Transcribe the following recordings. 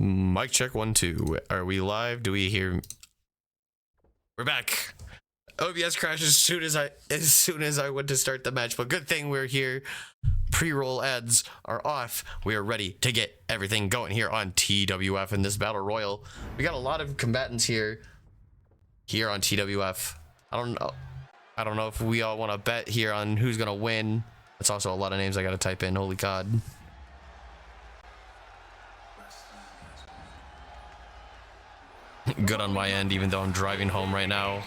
Mic check 1 2. Are we live? Do we hear? We're back. OBS crashed as soon as I went to start the match, but good thing we're here. Pre-roll ads are off. We are ready to get everything going here on TWF in this battle royal. We got a lot of combatants here on TWF. I don't know if we all want to bet here on who's gonna win. That's also a lot of names I gotta type in. Holy God. Good on my end, even though I'm driving home right now.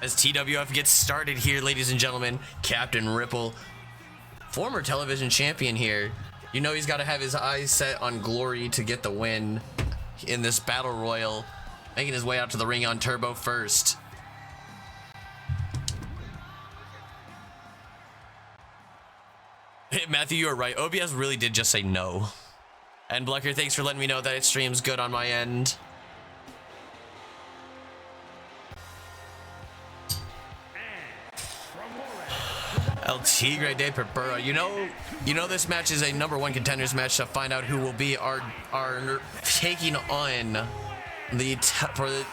As TWF gets started here, ladies and gentlemen, Captain Ripple, former television champion here. You know he's got to have his eyes set on glory to get the win in this battle royal, making his way out to the ring on Turbo first. Matthew, you are right. OBS really did just say no. And Blucker, thanks for letting me know that it streams good on my end. El Tigre de Perbura. You know this match is a #1 contenders match to find out who will be our taking on the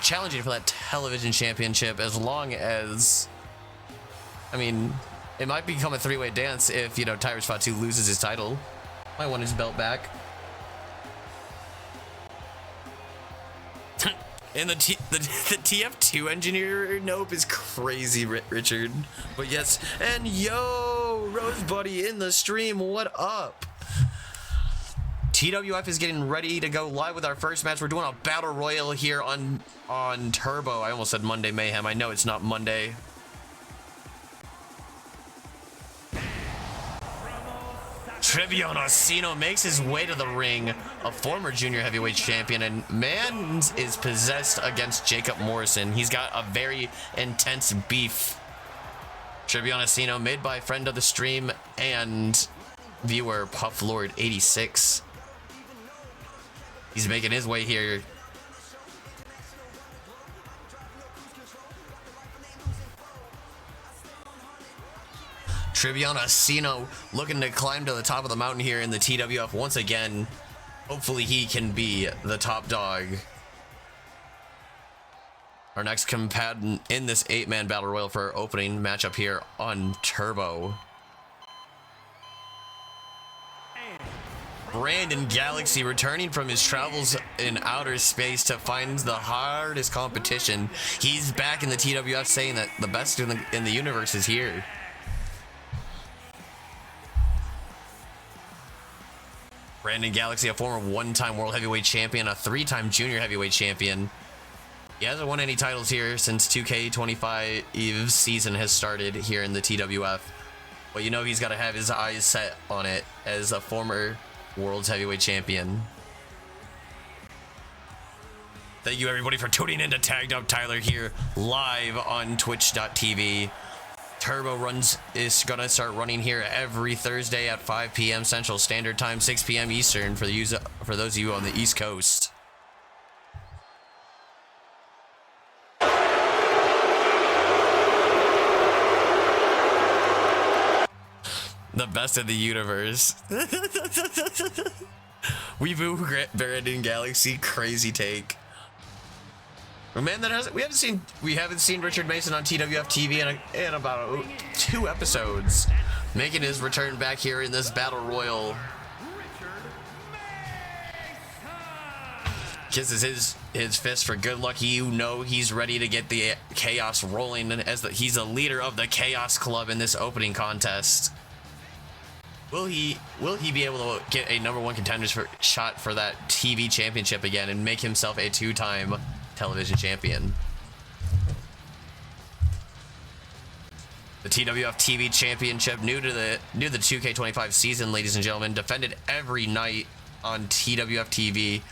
challenging for that television championship. As long as, I mean, it might become a three-way dance if Tyrus Fatu loses his title. Might want his belt back. And the TF2 engineer nope is crazy, Richard. But yes, and yo, Rose Buddy in the stream, what up? TWF is getting ready to go live with our first match. We're doing a battle royal here on Turbo. I almost said Monday Mayhem. I know it's not Monday. Trevion Orsino makes his way to the ring, a former junior heavyweight champion, and man is possessed against Jacob Morrison. He's got a very intense beef. Trevion Orsino, made by friend of the stream and viewer Puff Lord 86. He's making his way here. Trevion Orsino looking to climb to the top of the mountain here in the TWF once again. Hopefully he can be the top dog. Our next combatant in this 8-man battle royal for our opening matchup here on Turbo. Brandon Galaxy returning from his travels in outer space to find the hardest competition. He's back in the TWF, saying that the best in the universe is here. Brandon Galaxy, a former 1-time world heavyweight champion, a 3-time junior heavyweight champion. He hasn't won any titles here since 2K25 season has started here in the TWF. But he's got to have his eyes set on it as a former world's heavyweight champion. Thank you everybody for tuning in to Tagged Up Tyler here live on twitch.tv. Turbo is gonna start running here every Thursday at 5 p.m. Central Standard Time, 6 p.m. Eastern for those of you on the East Coast. The best of the universe. We boo Brandon Galaxy, crazy take. But man, we haven't seen Richard Mason on TWFtv in about 2 episodes, making his return back here in this battle royal. Kisses his fist for good luck. He's ready to get the chaos rolling as he's a leader of the Chaos Club in this opening contest. Will he be able to get a #1 contenders shot for that TV championship again and make himself a 2-time television champion? The TWF TV Championship, new to the 2K25 season, ladies and gentlemen, defended every night on TWF TV.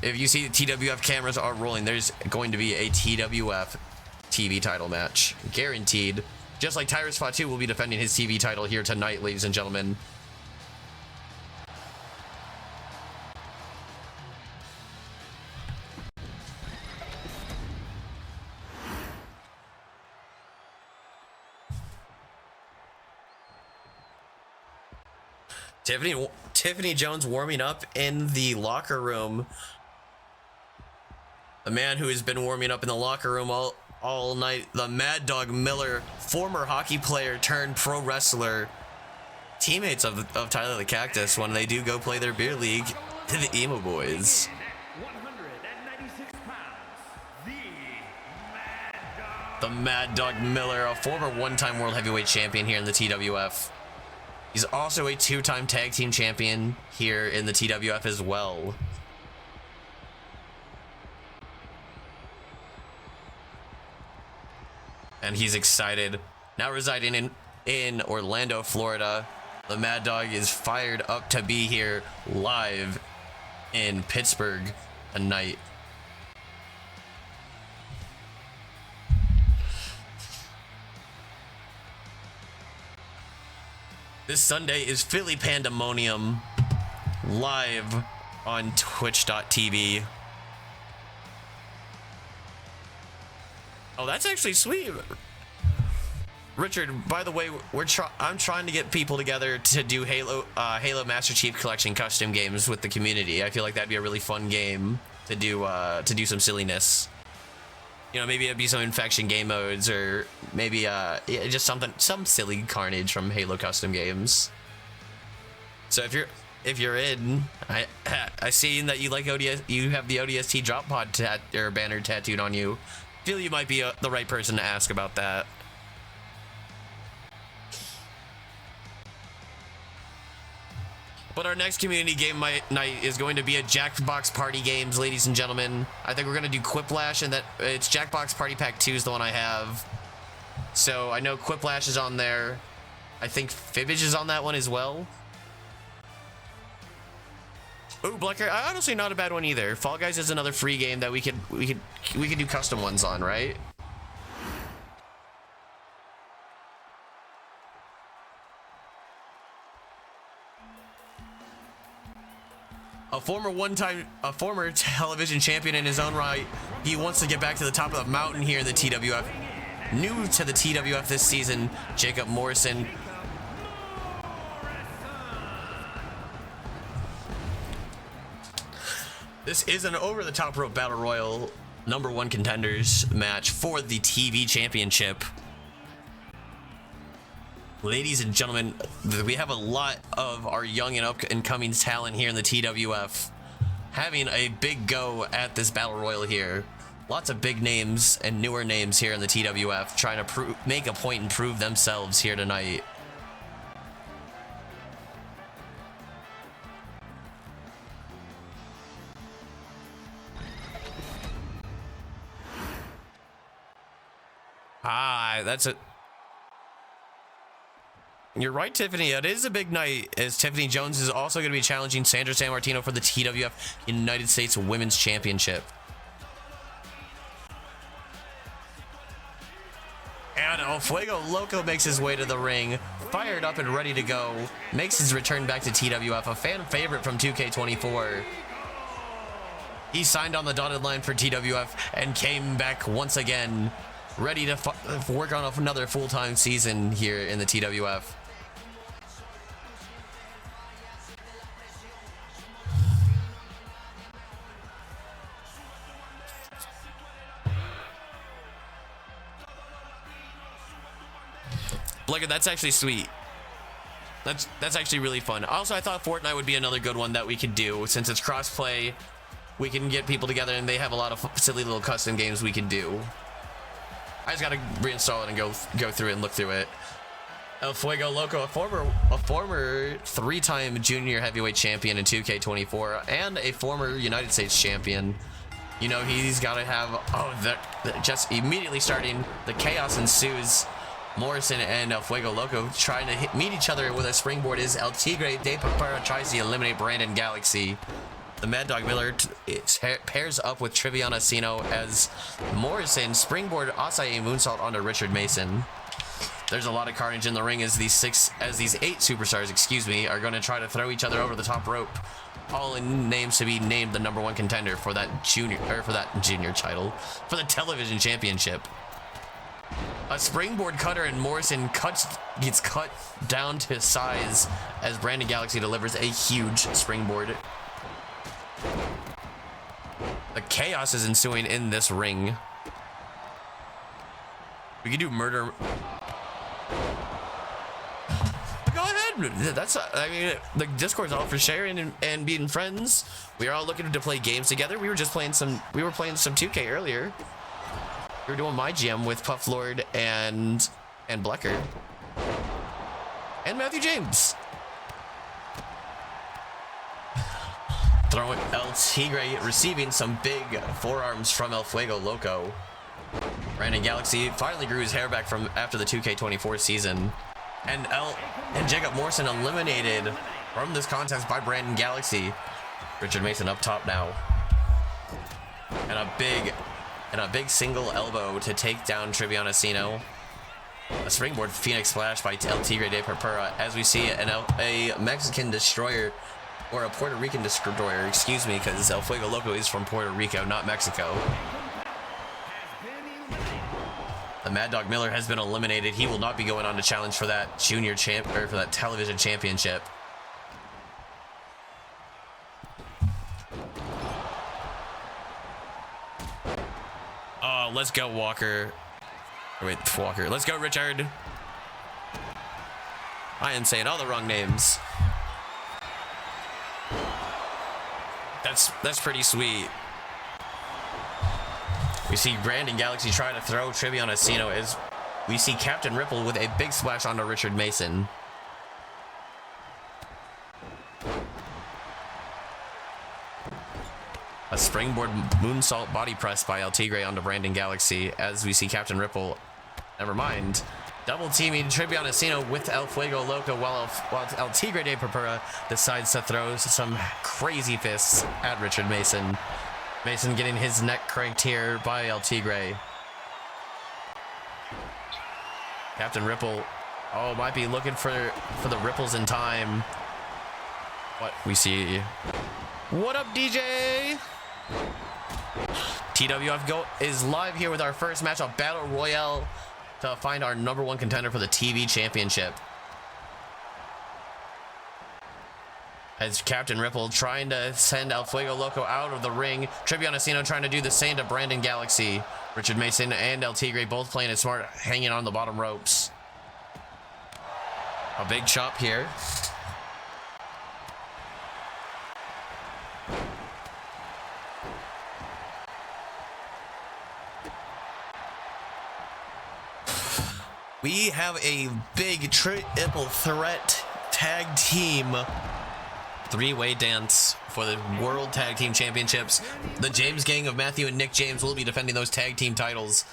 if you see the TWF cameras are rolling, there's going to be a TWF TV title match. Guaranteed. Just like Tyrus Fatu will be defending his TV title here tonight, ladies and gentlemen. Tiffany Jones warming up in the locker room. A man who has been warming up in the locker room all night. The Mad Dog Miller, former hockey player turned pro wrestler. Teammates of Tyler the Cactus when they do go play their beer league. The Emo Boys. 196 pounds, The Mad Dog Miller, a former one-time world heavyweight champion here in the TWF. He's also a two-time tag team champion here in the TWF as well. And he's excited. Now residing in Orlando, Florida, the Mad Dog is fired up to be here live in Pittsburgh tonight. This Sunday is Philly Pandemonium live on Twitch.tv. Oh, that's actually sweet. Richard, by the way, I'm trying to get people together to do Halo Master Chief Collection custom games with the community. I feel like that'd be a really fun game to do some silliness. You know, maybe it'd be some infection game modes, or maybe just some silly carnage from Halo custom games. So if you're in, I seen that you like ODS, you have the ODST drop pod banner tattooed on you. Feel you might be the right person to ask about that. But our next community game night is going to be a Jackbox Party Games, ladies and gentlemen. I think we're going to do Quiplash, and that it's Jackbox Party Pack 2 is the one I have. So I know Quiplash is on there. I think Fibbage is on that one as well. Ooh, Blecker, honestly not a bad one either. Fall Guys is another free game that we could do custom ones on, right? A former television champion in his own right, he wants to get back to the top of the mountain here in the TWF. New to the TWF this season, Jacob Morrison. This is an over-the-top rope battle royal #1 contenders match for the TV championship. Ladies and gentlemen, we have a lot of our young and up-and-coming talent here in the TWF having a big go at this battle royal here. Lots of big names and newer names here in the TWF trying to make a point and prove themselves here tonight. That's it. You're right, Tiffany. It is a big night, as Tiffany Jones is also going to be challenging Sandra Sammartino for the TWF United States Women's Championship. And El Fuego Loco makes his way to the ring, fired up and ready to go. Makes his return back to TWF, a fan favorite from 2K24. He signed on the dotted line for TWF and came back once again, ready to work on another full-time season here in the TWF. Look, that's actually sweet. That's actually really fun. Also, I thought Fortnite would be another good one that we could do. Since it's cross-play, we can get people together and they have a lot of silly little custom games we can do. I just gotta reinstall it and go through it and look through it. El Fuego Loco, a former three-time junior heavyweight champion in 2K24 and a former United States champion. You know, he's got to have just immediately starting, the chaos ensues. Morrison and El Fuego Loco trying to meet each other with a springboard is El Tigre de Papara tries to eliminate Brandon Galaxy. The Mad Dog Miller pairs up with Triviana Sino as Morrison springboard Asai moonsault onto Richard Mason. There's a lot of carnage in the ring as these 8 superstars, excuse me, are going to try to throw each other over the top rope. All in names to be named the #1 contender for that junior title, for the television championship. A springboard cutter and Morrison gets cut down to size as Brandon Galaxy delivers a huge springboard. The chaos is ensuing in this ring. We could do murder. Go ahead. I mean, the Discord's all for sharing and being friends. We are all looking to play games together. We were playing some 2K earlier. We were doing my GM with Puff Lord and Blecker. And Matthew James. Throwing El Tigre receiving some big forearms from El Fuego Loco. Brandon Galaxy finally grew his hair back from after the 2K24 season. And Jacob Morrison eliminated from this contest by Brandon Galaxy. Richard Mason up top now. And a big single elbow to take down Triviana Sino. A springboard Phoenix Splash by El Tigre de Purpura as we see a Mexican destroyer, or a Puerto Rican destroyer, excuse me, because El Fuego Loco is from Puerto Rico, not Mexico. The Mad Dog Miller has been eliminated. He will not be going on to challenge for that for that television championship. Oh, let's go Walker. Wait, Walker. Let's go Richard. I am saying all the wrong names. That's pretty sweet. We see Brandon Galaxy try to throw Triviana Sino as we see Captain Ripple with a big splash onto Richard Mason. A springboard moonsault body press by El Tigre onto Brandon Galaxy as we see Captain Ripple, never mind, double teaming Triviana Sino with El Fuego Loco while El Tigre de Purpura decides to throw some crazy fists at Richard Mason. Mason getting his neck cranked here by El Tigre. Captain Ripple, might be looking for the ripples in time. What we see. What up, DJ? TWF is live here with our first match of Battle Royale to find our #1 contender for the TV championship. As Captain Ripple trying to send El Fuego Loco out of the ring. Triviana Sino trying to do the same to Brandon Galaxy. Richard Mason and El Tigre both playing it smart, hanging on the bottom ropes. A big chop here. We have a big triple threat tag team 3-way dance for the World Tag Team Championships. The James gang of Matthew and Nick James will be defending those tag team titles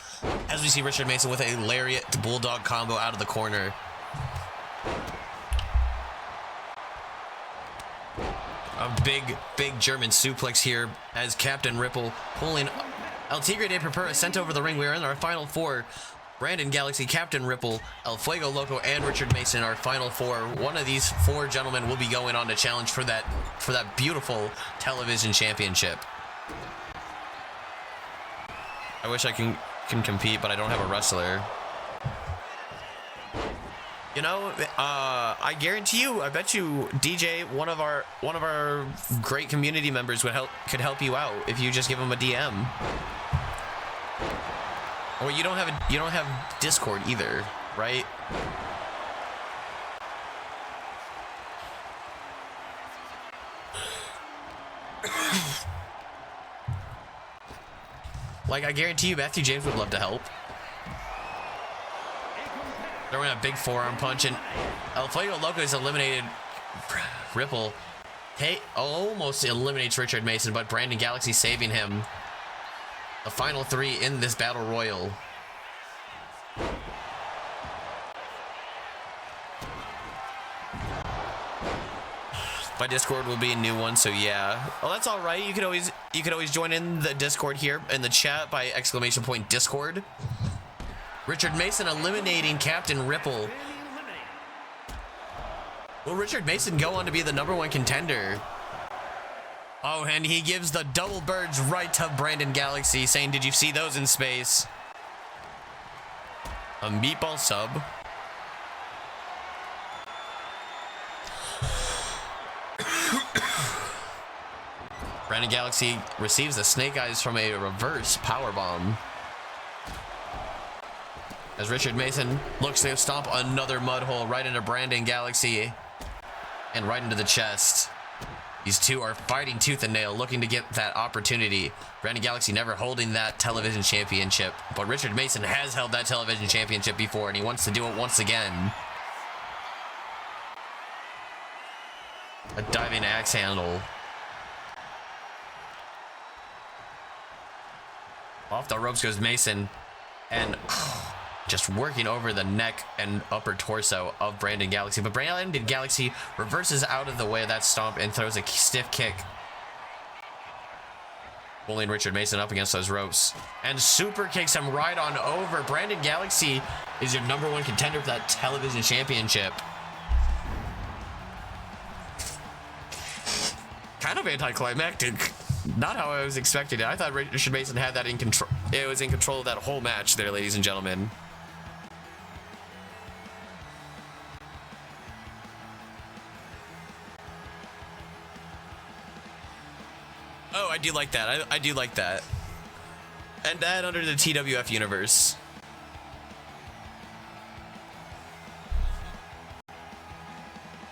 as we see Richard Mason with a lariat bulldog combo out of the corner. A big German suplex here as Captain Ripple pulling El Tigre de Purpura sent over the ring. We are in our final 4. Brandon Galaxy, Captain Ripple, El Fuego Loco, and Richard Mason, our final 4. One of these 4 gentlemen will be going on to challenge for that beautiful television championship. I wish I can compete, but I don't have a wrestler. You know, I guarantee you, I bet you DJ, one of our great community members could help you out if you just give him a DM. Or you don't have Discord either, right? Like, I guarantee you Matthew James would love to help. Throwing a big forearm punch, and El Fuego Loco is eliminated. Ripple almost eliminates Richard Mason, but Brandon Galaxy saving him. The final 3 in this battle royal. My Discord will be a new one, so yeah. Well, that's all right. You could always join in the Discord here in the chat by !Discord. Richard Mason eliminating Captain Ripple. Will Richard Mason go on to be the #1 contender? Oh, and he gives the double birds right to Brandon Galaxy, saying, "Did you see those in space?" A meatball sub. Brandon Galaxy receives the snake eyes from a reverse powerbomb. As Richard Mason looks to stomp another mud hole right into Brandon Galaxy and right into the chest. These two are fighting tooth and nail, looking to get that opportunity. Brandon Galaxy never holding that television championship, but Richard Mason has held that television championship before, and he wants to do it once again. A diving axe handle. Off the ropes goes Mason, and just working over the neck and upper torso of Brandon Galaxy. But Brandon Galaxy reverses out of the way of that stomp and throws a stiff kick, pulling Richard Mason up against those ropes, and super kicks him right on over. Brandon Galaxy is your #1 contender for that television championship. Kind of anticlimactic. Not how I was expecting it. I thought Richard Mason had that in control. It was in control of that whole match there, ladies and gentlemen. Oh, I do like that. I do like that. And that under the TWF universe.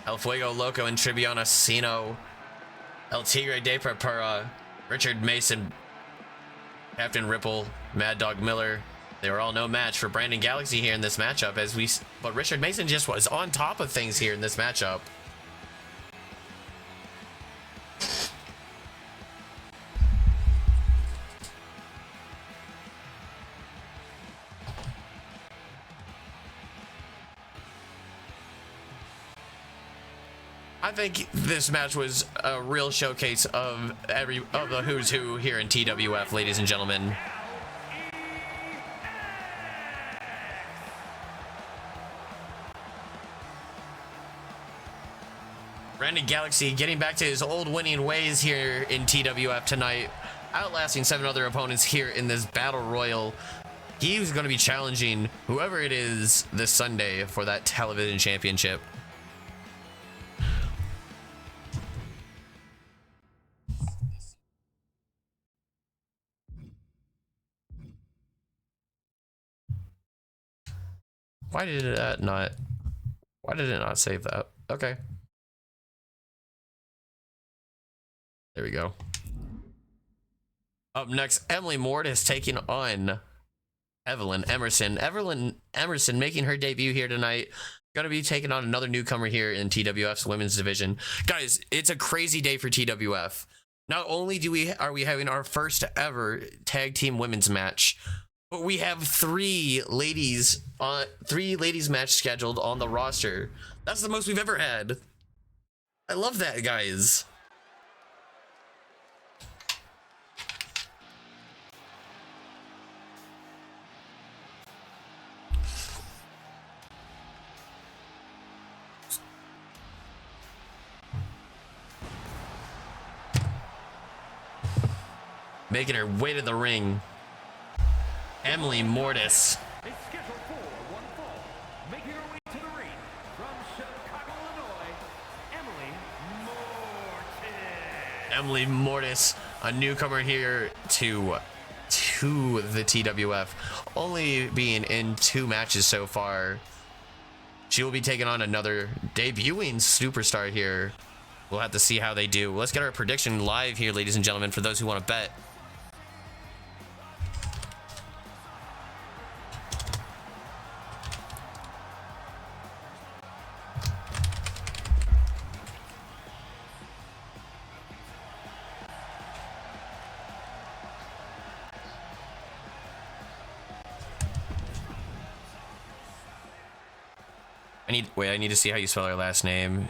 El Fuego Loco and Tribiana Sino. El Tigre de Purpura, Richard Mason, Captain Ripple, Mad Dog Miller. They were all no match for Brandon Galaxy here in this matchup, but Richard Mason just was on top of things here in this matchup. I think this match was a real showcase of the who's who here in TWF, ladies and gentlemen. Brandon Galaxy getting back to his old winning ways here in TWF tonight, outlasting 7 other opponents here in this battle royal. He's going to be challenging whoever it is this Sunday for that television championship. Why did it not save that? Okay. There we go. Up next, Emily Mort is taking on Evelyn Emerson. Evelyn Emerson making her debut here tonight. Gonna be taking on another newcomer here in TWF's women's division. Guys, it's a crazy day for TWF. Not only are we having our first ever tag team women's match, but we have 3 ladies match scheduled on the roster. That's the most we've ever had. I love that, guys. Making her way to the ring, Emily Mortis. Is scheduled for one fall. Making her way to the ring from Chicago, Illinois, Emily Mortis. Emily Mortis, a newcomer here to the TWF, only being in 2 matches so far. She will be taking on another debuting superstar here. We'll have to see how they do. Let's get our prediction live here, ladies and gentlemen, for those who want to bet. I need to see how you spell her last name.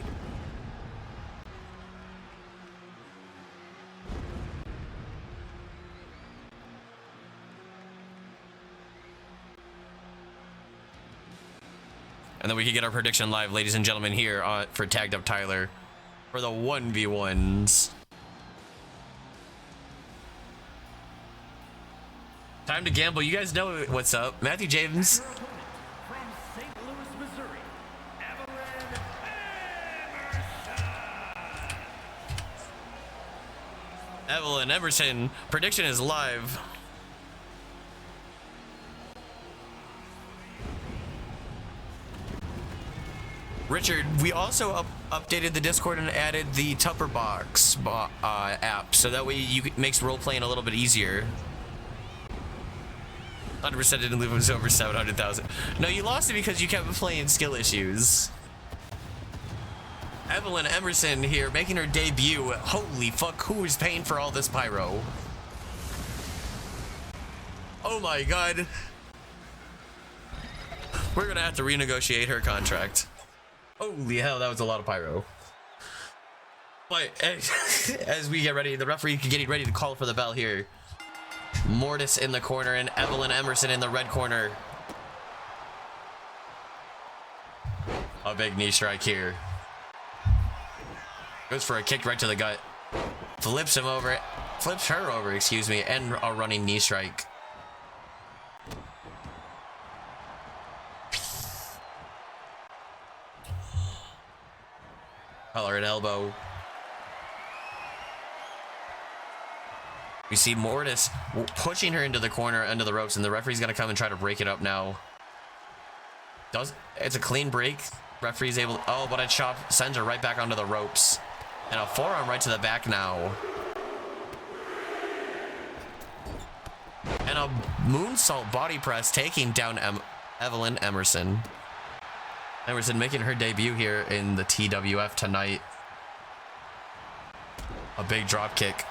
And then we can get our prediction live, ladies and gentlemen, here for Tagged Up Tyler for the 1v1s. Time to gamble. You guys know what's up. Matthew James. From St. Louis, Missouri, Evelyn Emerson. Prediction is live. Richard, we also updated the Discord and added the Tupper Box app, so that way it makes role playing a little bit easier. 100% didn't leave. It was over 700,000. No, you lost it because you kept playing skill issues. Evelyn Emerson here making her debut. Holy fuck, who is paying for all this pyro? Oh my god. We're gonna have to renegotiate her contract. Holy hell, that was a lot of pyro. But as we get ready, the referee getting ready to call for the bell here. Mortis in the corner and Evelyn Emerson in the red corner. A big knee strike here. Goes for a kick right to the gut. Flips her over, excuse me, and a running knee strike. Collar and elbow. We see Mortis pushing her into the corner, under the ropes, and the referee's gonna come and try to break it up now. It's a clean break. Referee's able to, oh, but a chop sends her right back onto the ropes. And a forearm right to the back now. And a moonsault body press taking down Evelyn Emerson. Emerson making her debut here in the TWF tonight. A big drop kick.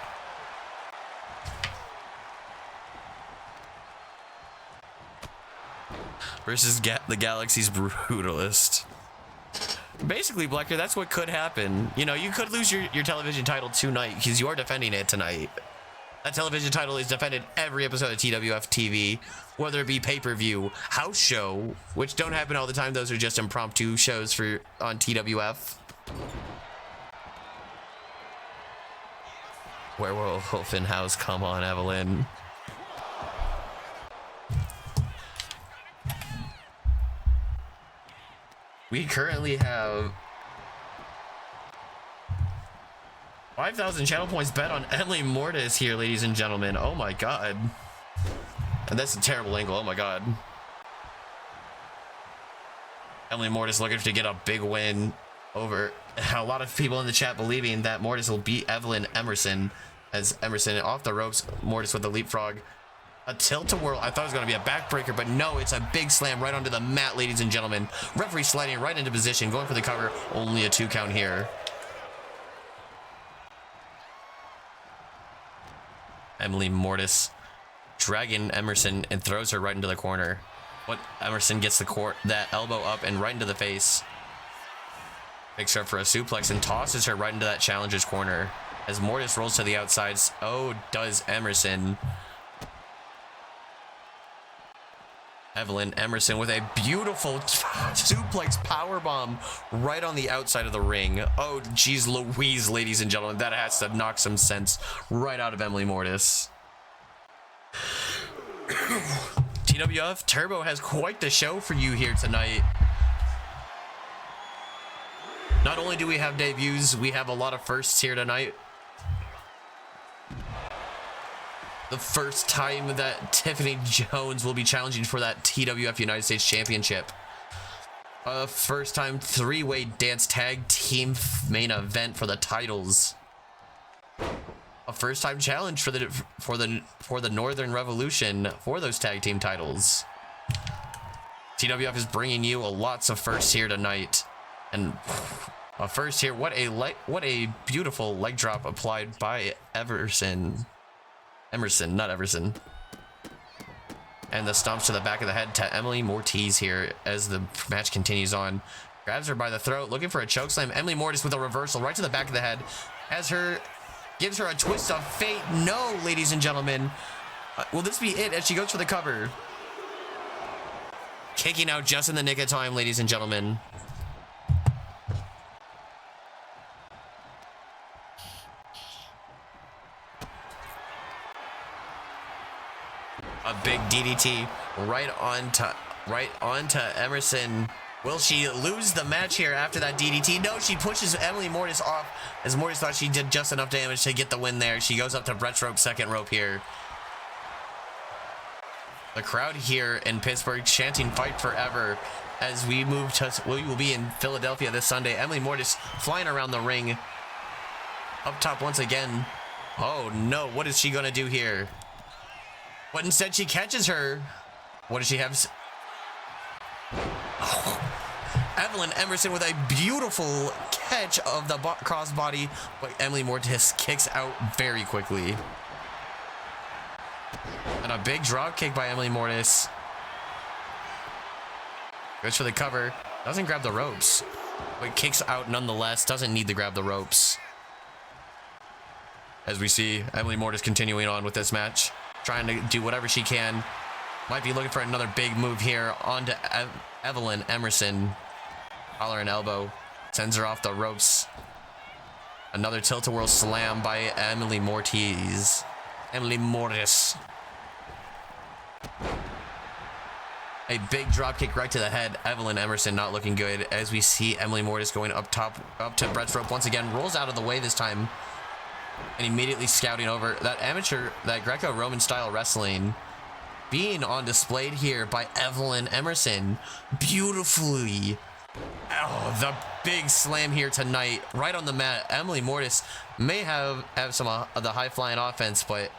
Versus the Galaxy's Brutalist. Basically, Blecker, that's what could happen. You know, you could lose your television title tonight because you are defending it tonight. That television title is defended every episode of TWF TV, whether it be pay-per-view, house show, which don't happen all the time. Those are just impromptu shows on TWF. Werewolf in house, come on, Evelyn. We currently have 5,000 channel points bet on Emily Mortis here, ladies and gentlemen. Oh my god. And that's a terrible angle. Oh my god. Emily Mortis looking to get a big win over a lot of people in the chat believing that Mortis will beat Evelyn Emerson, as Emerson off the ropes. Mortis with the leapfrog. A tilt-a-whirl. I thought it was going to be a backbreaker, but no, it's a big slam right onto the mat, ladies and gentlemen. Referee sliding right into position, going for the cover. Only a 2 count here. Emily Mortis dragging Emerson and throws her right into the corner. But Emerson gets that elbow up and right into the face. Picks her up for a suplex and tosses her right into that challenger's corner. As Mortis rolls to the outside, oh, does Emerson. Evelyn Emerson with a beautiful suplex powerbomb right on the outside of the ring. Oh, geez Louise, ladies and gentlemen. That has to knock some sense right out of Emily Mortis. TWF Turbo has quite the show for you here tonight. Not only do we have debuts, we have a lot of firsts here tonight. The first time that Tiffany Jones will be challenging for that TWF United States Championship. First time 3-way dance tag team main event for the titles. A first time challenge for the Northern Revolution for those tag team titles. TWF is bringing you lots of firsts here tonight, and a first here. What a beautiful leg drop applied by Emerson, not Everson. And the stomps to the back of the head to Emily Mortis here as the match continues on. Grabs her by the throat, looking for a chokeslam. Emily Mortis with a reversal right to the back of the head. Gives her a twist of fate. No, ladies and gentlemen. Will this be it as she goes for the cover? Kicking out just in the nick of time, ladies and gentlemen. A big DDT right onto Emerson. Will she lose the match here after that DDT? No, she pushes Emily Mortis off, as Mortis thought she did just enough damage to get the win there. She goes up to Brett's rope, second rope here. The crowd here in Pittsburgh chanting "Fight Forever" as we will be in Philadelphia this Sunday. Emily Mortis flying around the ring, up top once again. Oh no, what is she gonna do here? But instead she catches her. What does she have? Oh. Evelyn Emerson with a beautiful catch of the crossbody, but Emily Mortis kicks out very quickly. And a big drop kick by Emily Mortis. Goes for the cover. Doesn't grab the ropes, but kicks out nonetheless. Doesn't need to grab the ropes. As we see Emily Mortis continuing on with this match, trying to do whatever she can. Might be looking for another big move here onto Evelyn Emerson. Collar and elbow. Sends her off the ropes. Another tilt-a-whirl slam by Emily Mortis. Emily Mortis. A big drop kick right to the head. Evelyn Emerson not looking good as we see Emily Mortis going up to Brett's rope once again. Rolls out of the way this time. And immediately scouting over that Greco-Roman style wrestling being on display here by Evelyn Emerson. Beautifully. Oh, the big slam here tonight, right on the mat. Emily Mortis may have some of the high-flying offense, but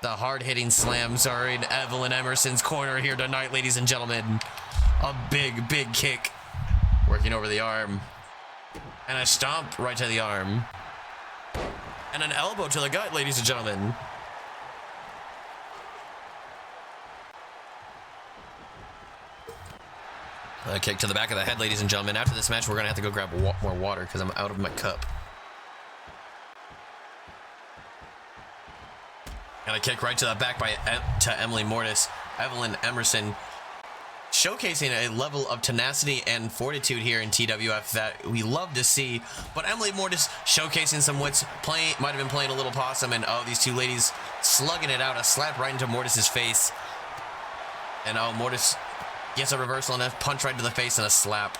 the hard-hitting slams are in Evelyn Emerson's corner here tonight, ladies and gentlemen. A big, big kick. Working over the arm. And a stomp right to the arm. And an elbow to the gut, ladies and gentlemen. A kick to the back of the head, ladies and gentlemen. After this match, we're going to have to go grab more water because I'm out of my cup. And a kick right to the back to Emily Mortis. Evelyn Emerson showcasing a level of tenacity and fortitude here in TWF that we love to see. But Emily Mortis showcasing some wits, might have been playing a little possum, and oh, these two ladies slugging it out. A slap right into Mortis's face. And oh, Mortis gets a reversal and a punch right to the face and a slap.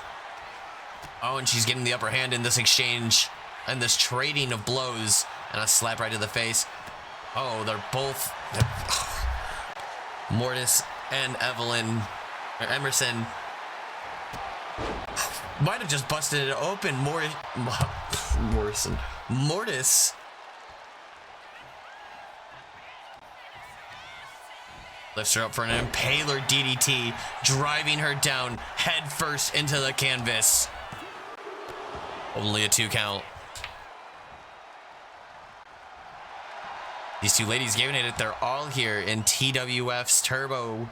Oh, and she's getting the upper hand in this exchange and this trading of blows, and a slap right to the face. Oh, they're both Mortis and Emerson might have just busted it open. Mortis lifts her up for an impaler DDT, driving her down head first into the canvas. Only a 2 count. These two ladies giving it their all here in TWF's Turbo.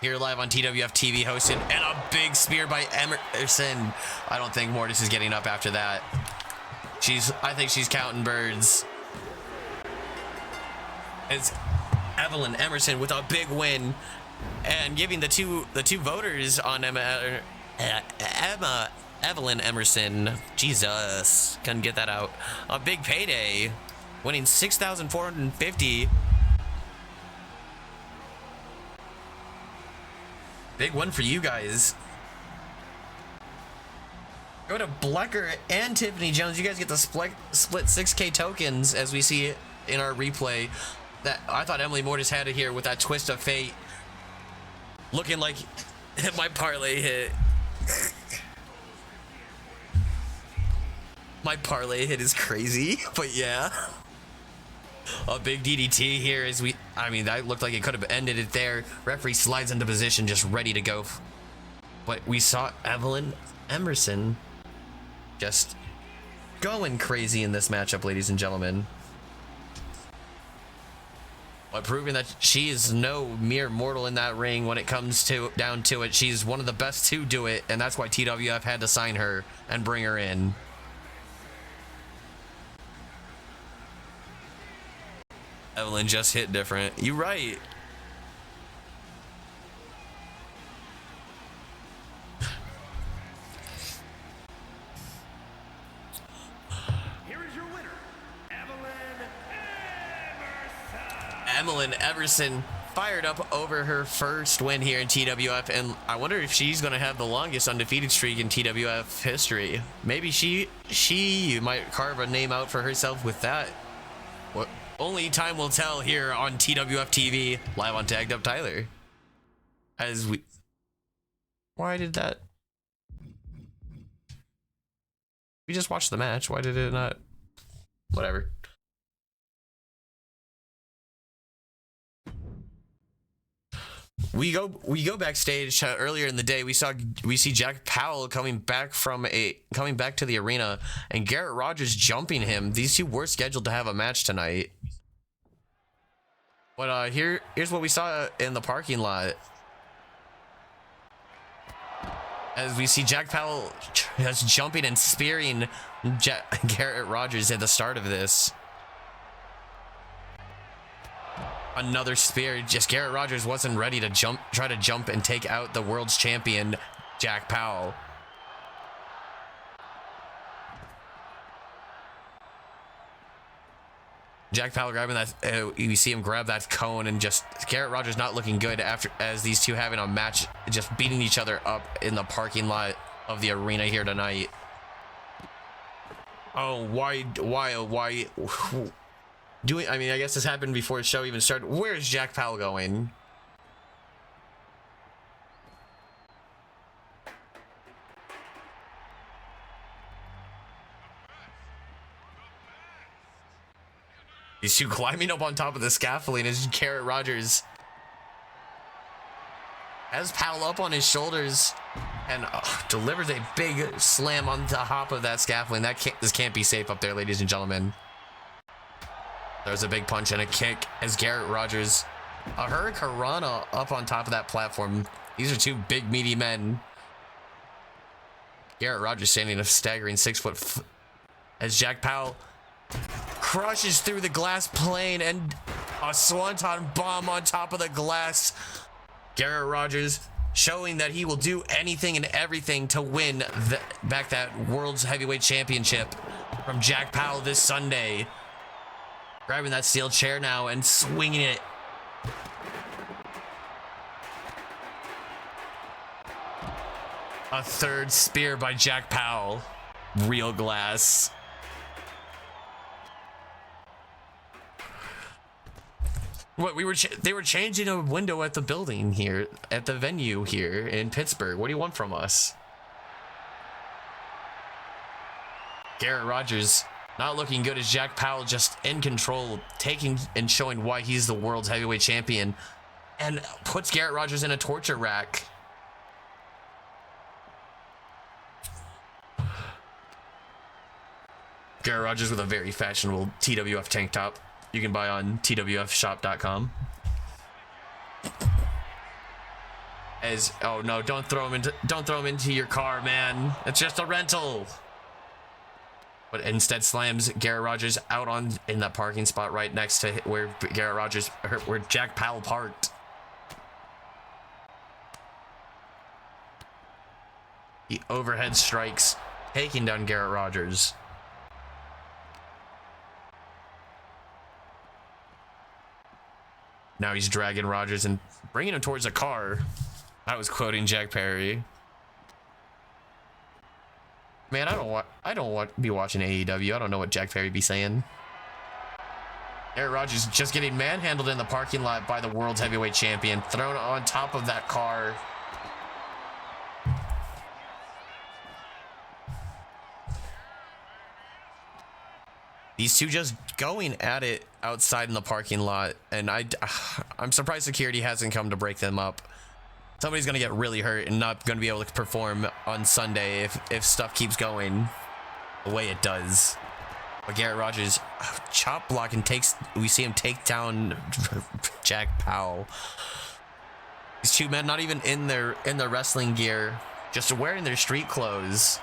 Here live on TWFtv hosted, and a big spear by Emerson. I don't think Mortis is getting up after that. I think she's counting birds. It's Evelyn Emerson with a big win, and giving the two voters on Evelyn Emerson, Jesus, couldn't get that out, a big payday, winning $6,450. Big one for you guys. Go to Blecker and Tiffany Jones. You guys get the split 6K tokens, as we see it in our replay. That I thought Emily Mortis had it here with that twist of fate. Looking like my parlay hit. My parlay hit is crazy, but yeah. A big DDT here as that looked like it could have ended it there. Referee slides into position, just ready to go. But we saw Evelyn Emerson just going crazy in this matchup, ladies and gentlemen. But proving that she is no mere mortal in that ring when it comes down to it. She's one of the best to do it, and that's why TWF had to sign her and bring her in. Evelyn just hit different. You're right. Emmeline Everson fired up over her first win here in TWF, and I wonder if she's going to have the longest undefeated streak in TWF history. Maybe she might carve a name out for herself with that. What only time will tell here on TWF TV, live on Tagged Up Tyler. As we... Why did that... We just watched the match. Why did it not... Whatever. We go backstage earlier in the day. We see Jack Powell coming back to the arena, and Garrett Rogers jumping him. These two were scheduled to have a match tonight. But here's what we saw in the parking lot. As we see Jack Powell just jumping and spearing Garrett Rogers at the start of this. Another spear. Just Garrett Rogers wasn't ready to try to jump and take out the world's champion, Jack Powell. Jack Powell grabbing that, you see him grab that cone, and just Garrett Rogers not looking good as these two having a match, just beating each other up in the parking lot of the arena here tonight. Oh, why? I mean, I guess this happened before the show even started. Where's Jack Powell going? These two climbing up on top of the scaffolding as Garrett Rogers has Powell up on his shoulders and delivers a big slam on top of that scaffolding. This can't be safe up there, ladies and gentlemen. There's a big punch and a kick as Garrett Rogers, a Hurricanrana up on top of that platform. These are two big, meaty men. Garrett Rogers standing a staggering 6 foot as Jack Powell crushes through the glass plane and a swanton bomb on top of the glass. Garrett Rogers showing that he will do anything and everything to win back that World's Heavyweight Championship from Jack Powell this Sunday. Grabbing that steel chair now and swinging it. A third spear by Jack Powell. Real glass. What they were changing a window at the building here, at the venue here in Pittsburgh. What do you want from us? Garrett Rogers not looking good as Jack Powell just in control, taking and showing why he's the world's heavyweight champion, and puts Garrett Rogers in a torture rack. Garrett Rogers with a very fashionable TWF tank top you can buy on TWFshop.com. As oh no, don't throw him into your car, man. It's just a rental. But instead slams Garrett Rogers out in that parking spot right next to where Jack Powell parked. He overhead strikes, taking down Garrett Rogers. Now he's dragging Rogers and bringing him towards a car. I was quoting Jack Perry. Man, I don't want to be watching AEW. I don't know what Jack Perry be saying. Garrett Rogers just getting manhandled in the parking lot by the world's heavyweight champion, thrown on top of that car. These two just going at it outside in the parking lot, and I'm surprised security hasn't come to break them up. Somebody's gonna get really hurt and not gonna be able to perform on Sunday if stuff keeps going the way it does. But Garrett Rogers chop block and we see him take down Jack Powell. These two men not even in their wrestling gear, just wearing their street clothes.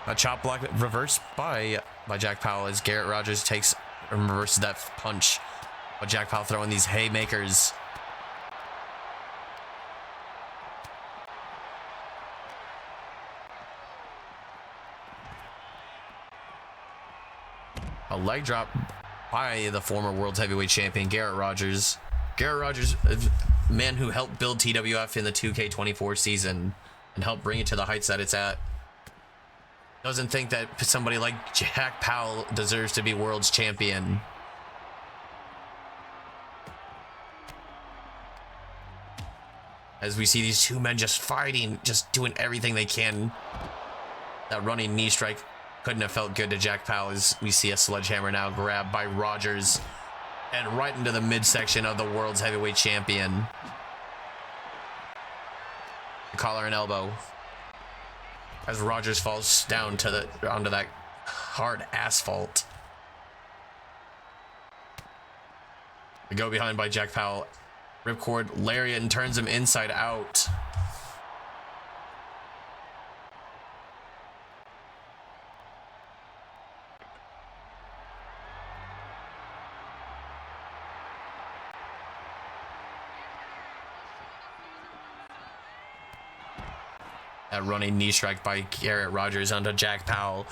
A chop block reversed by Jack Powell as Garrett Rogers takes and reverses that punch. But Jack Powell throwing these haymakers. A leg drop by the former world heavyweight champion Garrett Rogers. Garrett Rogers, a man who helped build TWF in the 2K24 season and helped bring it to the heights that it's at, doesn't think that somebody like Jack Powell deserves to be world's champion. As we see these two men just fighting, just doing everything they can. That running knee strike couldn't have felt good to Jack Powell, as we see a sledgehammer now grabbed by Rogers and right into the midsection of the world's heavyweight champion. The collar and elbow as Rogers falls down to onto that hard asphalt. The go behind by Jack Powell. Ripcord lariat and turns him inside out. That running knee strike by Garrett Rogers onto Jack Powell.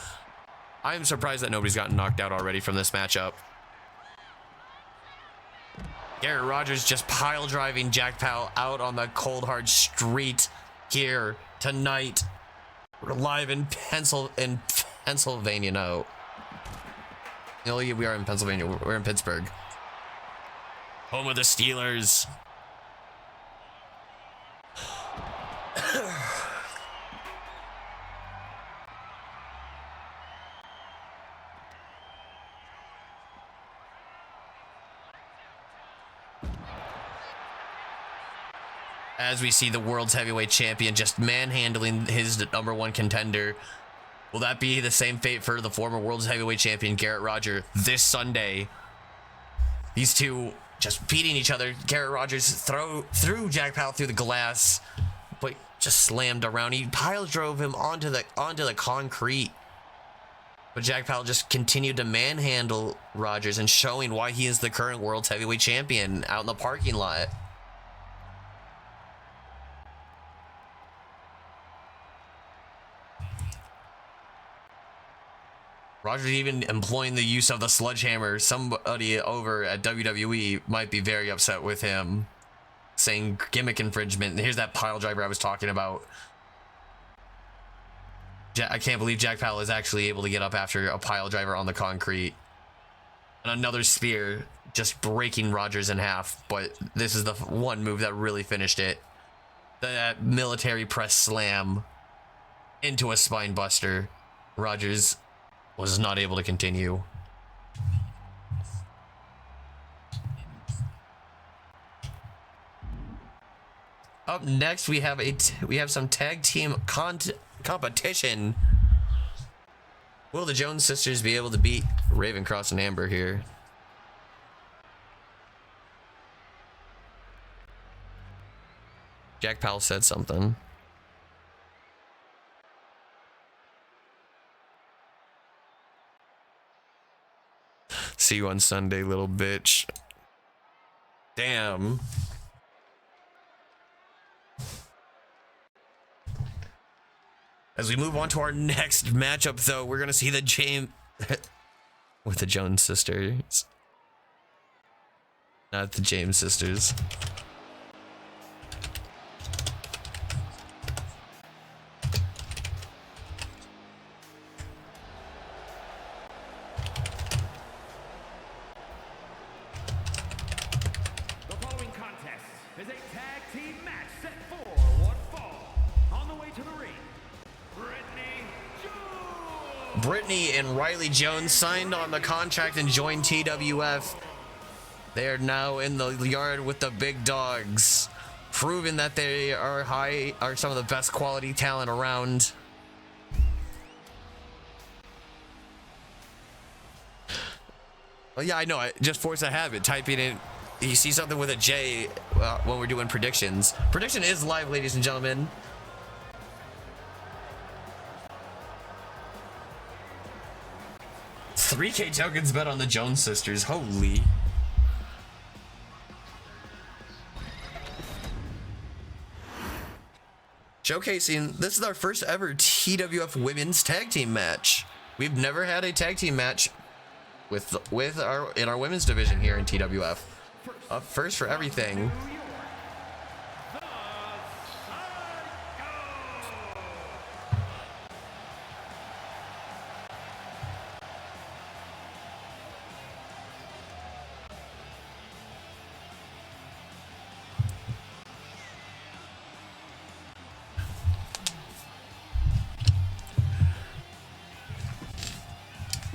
I'm surprised that nobody's gotten knocked out already from this matchup. Garrett Rogers just pile driving Jack Powell out on the cold hard street here tonight. We're live in Pennsylvania. No, we are in Pennsylvania. We're in Pittsburgh, home of the Steelers. As we see the world's heavyweight champion just manhandling his number one contender. Will that be the same fate for the former world's heavyweight champion Garrett Rogers this Sunday? These two just beating each other. Garrett Rogers threw Jack Powell through the glass, but just slammed around. He pile drove him onto the concrete. But Jack Powell just continued to manhandle Rogers and showing why he is the current world's heavyweight champion out in the parking lot. Rogers even employing the use of the sledgehammer. Somebody over at WWE might be very upset with him, saying gimmick infringement. And here's that pile driver I was talking about. I can't believe Jack Powell is actually able to get up after a pile driver on the concrete. And another spear just breaking Rogers in half. But this is the one move that really finished it. That military press slam into a spine buster. Rogers was not able to continue. Up next, we have some tag team competition. Will the Jones sisters be able to beat Raven Cross and Amber here? Jack Powell said something. See you on Sunday, little bitch. Damn. As we move on to our next matchup, though, we're gonna see the with the Jones sisters, not the James sisters. Brittany and Riley Jones signed on the contract and joined TWF. They are now in the yard with the big dogs, proving that they are some of the best quality talent around. Well, yeah, I know. I just force a habit. Typing in, you see something with a J when we're doing predictions. Prediction is live, ladies and gentlemen. $3K tokens bet on the Jones sisters. Holy. Showcasing, this is our first ever TWF women's tag team match. We've never had a tag team match with our in our women's division here in TWF. Up first for everything.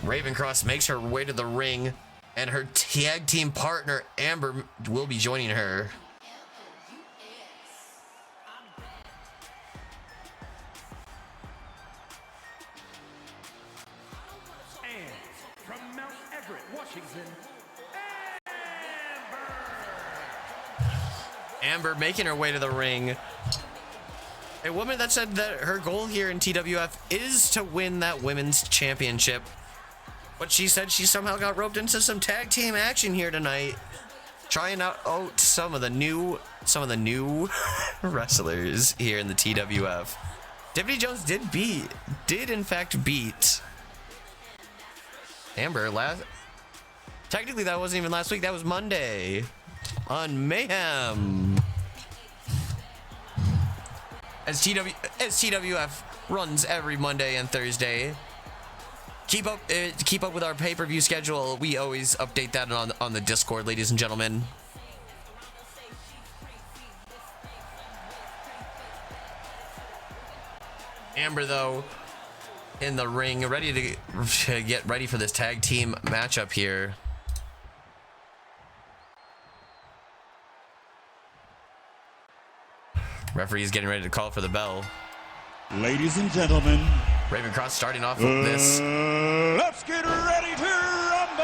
Ravencross makes her way to the ring, and her tag team partner Amber will be joining her. And from Mount Everett, Washington, Amber making her way to the ring. A woman that said that her goal here in TWF is to win that women's championship. But she said she somehow got roped into some tag team action here tonight, trying out some of the new wrestlers here in the TWF. Tiffany Jones did in fact beat Amber technically that wasn't even last week, that was Monday on Mayhem. As TWF runs every Monday and Thursday. Keep up with our pay-per-view schedule. We always update that on the Discord, ladies and gentlemen. Amber, though, in the ring, ready to get ready for this tag team matchup here. Referee's getting ready to call for the bell. Ladies and gentlemen, Ravencross starting off with this. Let's get ready to rumble!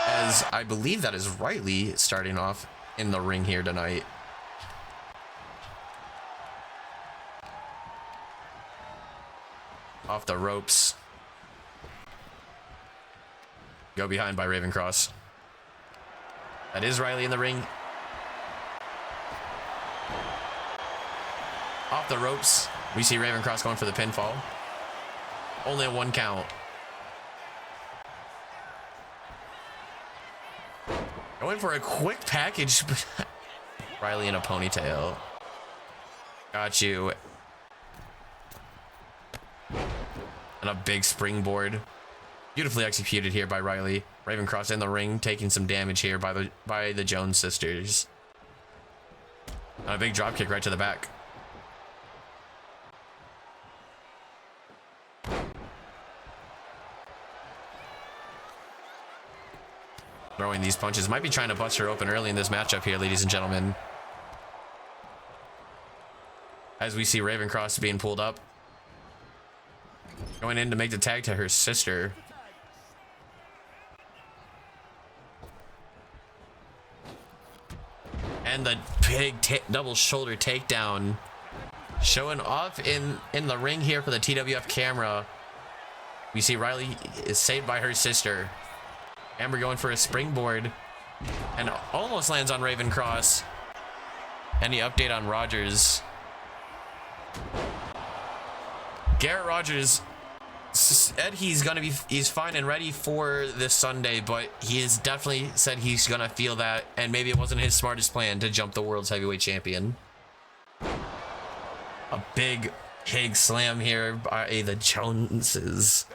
As I believe that is Riley starting off in the ring here tonight. Off the ropes. Go behind by Ravencross. That is Riley in the ring. Off the ropes, we see Ravencross going for the pinfall. Only a 1 count. Going for a quick package. Riley in a ponytail. Got you. And a big springboard. Beautifully executed here by Riley. Ravencross in the ring, taking some damage here by the Jones sisters. And a big drop kick right to the back. Throwing these punches. Might be trying to bust her open early in this matchup here, ladies and gentlemen. As we see Ravencross being pulled up. Going in to make the tag to her sister. And the big double shoulder takedown. Showing off in the ring here for the TWF camera. We see Riley is saved by her sister. Amber going for a springboard and almost lands on Ravencross. Any update on Rogers? Garrett Rogers said he's fine and ready for this Sunday, but he has definitely said he's gonna feel that, and maybe it wasn't his smartest plan to jump the world's heavyweight champion. A big slam here by the Joneses.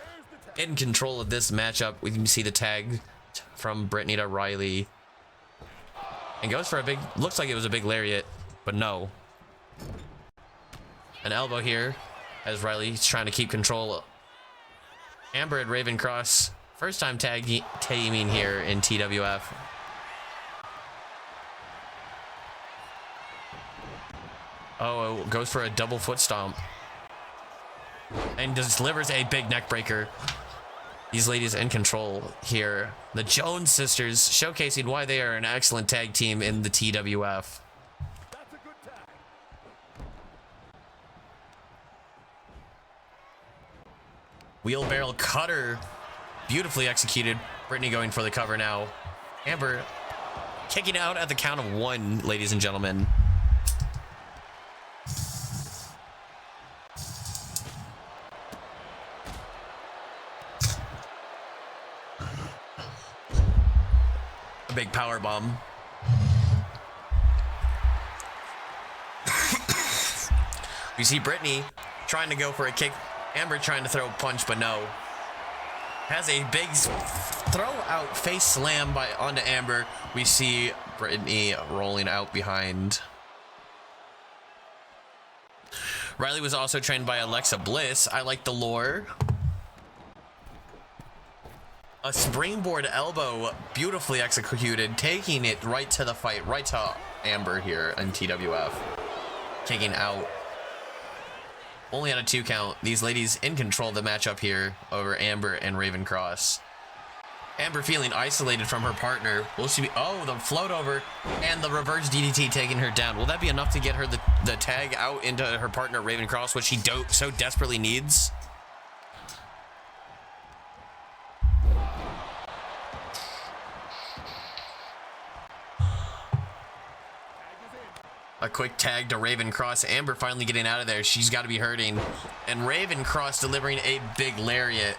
In control of this matchup. We can see the tag from Brittany to Riley. And goes for a big, looks like it was a big lariat, but no. An elbow here as Riley's trying to keep control. Amber and Ravencross, first time teaming here in TWF. Oh, goes for a double foot stomp. And delivers a big neck breaker. These ladies in control here. The Jones sisters showcasing why they are an excellent tag team in the TWF. Wheelbarrow cutter. Beautifully executed. Brittany going for the cover now. Amber kicking out at the count of 1, ladies and gentlemen. big power bomb. You see Brittany trying to go for a kick. Amber trying to throw a punch, but no. Has a big throw out face slam onto Amber. We see Brittany rolling out behind. Riley was also trained by Alexa Bliss. I like the lore. A springboard elbow, beautifully executed, taking it right to the fight, right to Amber here in TWF. Kicking out. Only on a 2 count. These ladies in control of the matchup here over Amber and Raven Cross. Amber feeling isolated from her partner. Will she be... Oh, the float over and the reverse DDT taking her down. Will that be enough to get her the tag out into her partner Raven Cross, which she so desperately needs? A quick tag to Raven Cross. Amber finally getting out of there. She's got to be hurting. And Raven Cross delivering a big lariat.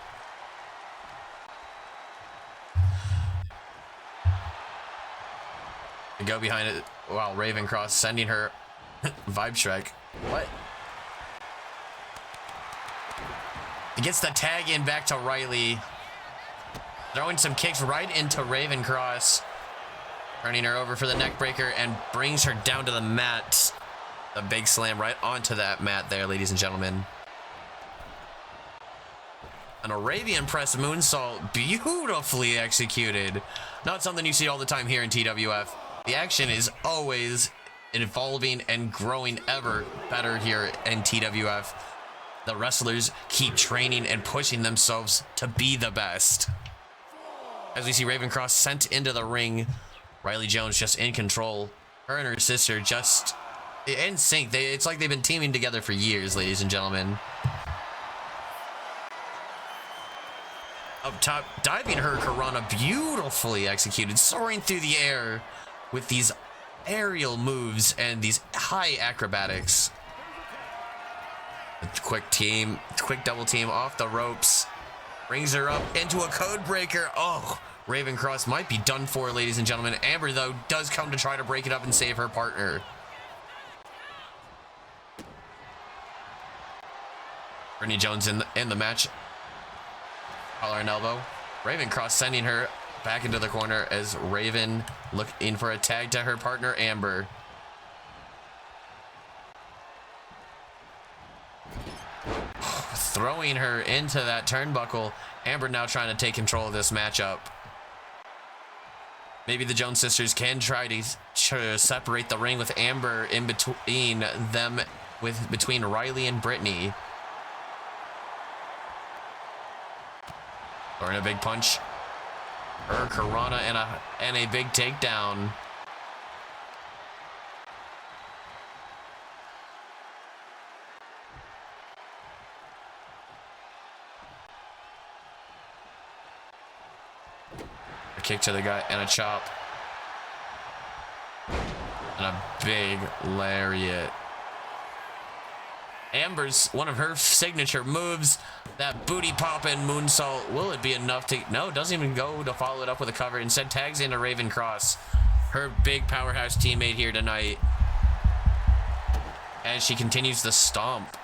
To go behind it. Wow, Raven Cross sending her Vibe Strike. What? He gets the tag in back to Riley. Throwing some kicks right into Raven Cross. Turning her over for the neck breaker and brings her down to the mat. A big slam right onto that mat there, ladies and gentlemen. An Arabian press moonsault, beautifully executed. Not something you see all the time here in TWF. The action is always evolving and growing ever better here in TWF. The wrestlers keep training and pushing themselves to be the best. As we see Raven Cross sent into the ring. Riley Jones just in control. Her and her sister just in sync. It's like they've been teaming together for years, ladies and gentlemen. Up top, diving her Karana, beautifully executed, soaring through the air with these aerial moves and these high acrobatics. A quick double team off the ropes. Brings her up into a code breaker. Oh, Raven Cross might be done for, ladies and gentlemen. Amber, though, does come to try to break it up and save her partner. Brittany Jones in the match. Collar and elbow. Raven Cross sending her back into the corner as Raven looking for a tag to her partner, Amber. Throwing her into that turnbuckle. Amber now trying to take control of this matchup. Maybe the Jones sisters can try to separate the ring with Amber in between them, between Riley and Brittany. Throwing a big punch. Her Karana and a big takedown. A kick to the gut and a chop. And a big lariat. Amber's one of her signature moves, that booty popping moonsault. Will it be enough to... No, doesn't even go to follow it up with a cover. Instead tags into Raven Cross, her big powerhouse teammate here tonight, as she continues to stomp.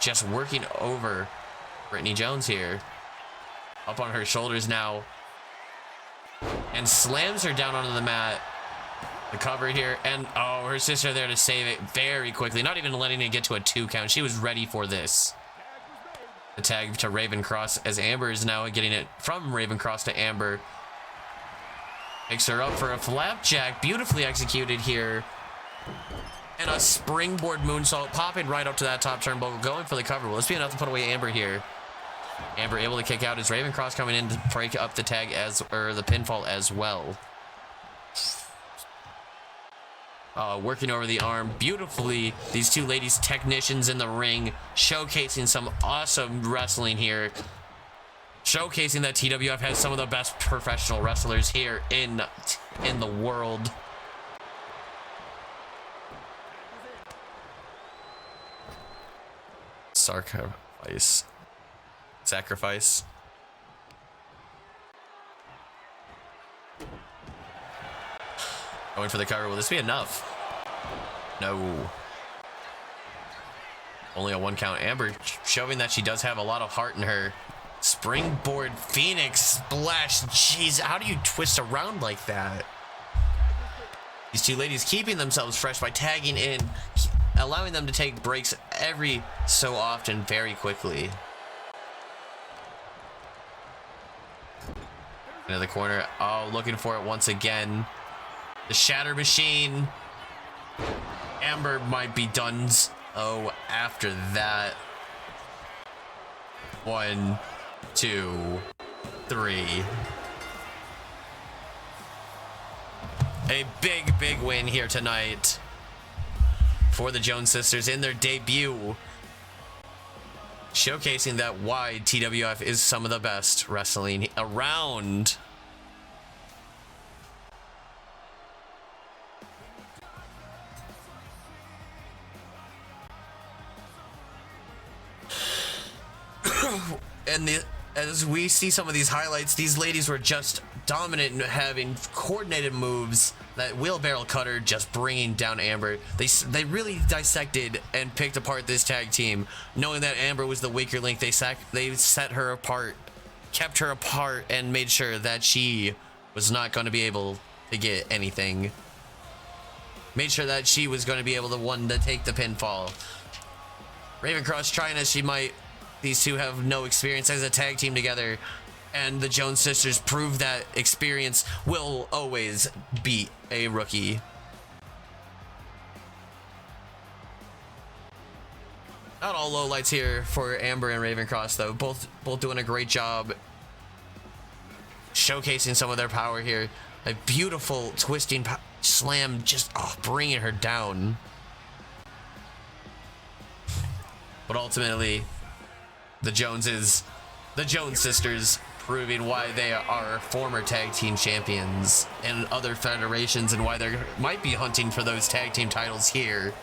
Just working over Brittany Jones here. Up on her shoulders now. And slams her down onto the mat. The cover here. And, oh, her sister there to save it very quickly. Not even letting it get to a 2 count. She was ready for this. The tag to Raven Cross as Amber is now getting it from Raven Cross to Amber. Picks her up for a flapjack. Beautifully executed here. And a springboard moonsault. Popping right up to that top turnbuckle. Going for the cover. Will this be enough to put away Amber here? Amber able to kick out as Raven Cross coming in to break up the tag the pinfall as well. Working over the arm beautifully. These two ladies, technicians in the ring, showcasing some awesome wrestling here. Showcasing that TWF has some of the best professional wrestlers here in the world. Sacrifice. Going for the cover. Will this be enough? No. Only a 1 count. Amber showing that she does have a lot of heart in her. Springboard Phoenix splash. Jeez, how do you twist around like that? These two ladies keeping themselves fresh by tagging in, allowing them to take breaks every so often very quickly. Into the corner. Oh, looking for it once again. The Shatter Machine. Amber might be done. Oh, after that. 1, 2, 3. A big win here tonight for the Jones sisters in their debut, showcasing that why TWF is some of the best wrestling around. And as we see some of these highlights, these ladies were just dominant in having coordinated moves. That wheelbarrow cutter just bringing down Amber. They really dissected and picked apart this tag team, knowing that Amber was the weaker link. They set her apart, kept her apart, and made sure that she was not going to be able to get anything. Made sure that she was going to be able to one to take the pinfall. Ravencross trying as she might. These two have no experience as a tag team together, and the Jones sisters prove that experience will always beat a rookie. Not all lowlights here for Amber and Ravencross, though. Both doing a great job showcasing some of their power here. A beautiful twisting slam, just bringing her down. But ultimately, the Jones sisters proving why they are former tag team champions in other federations, and why they might be hunting for those tag team titles here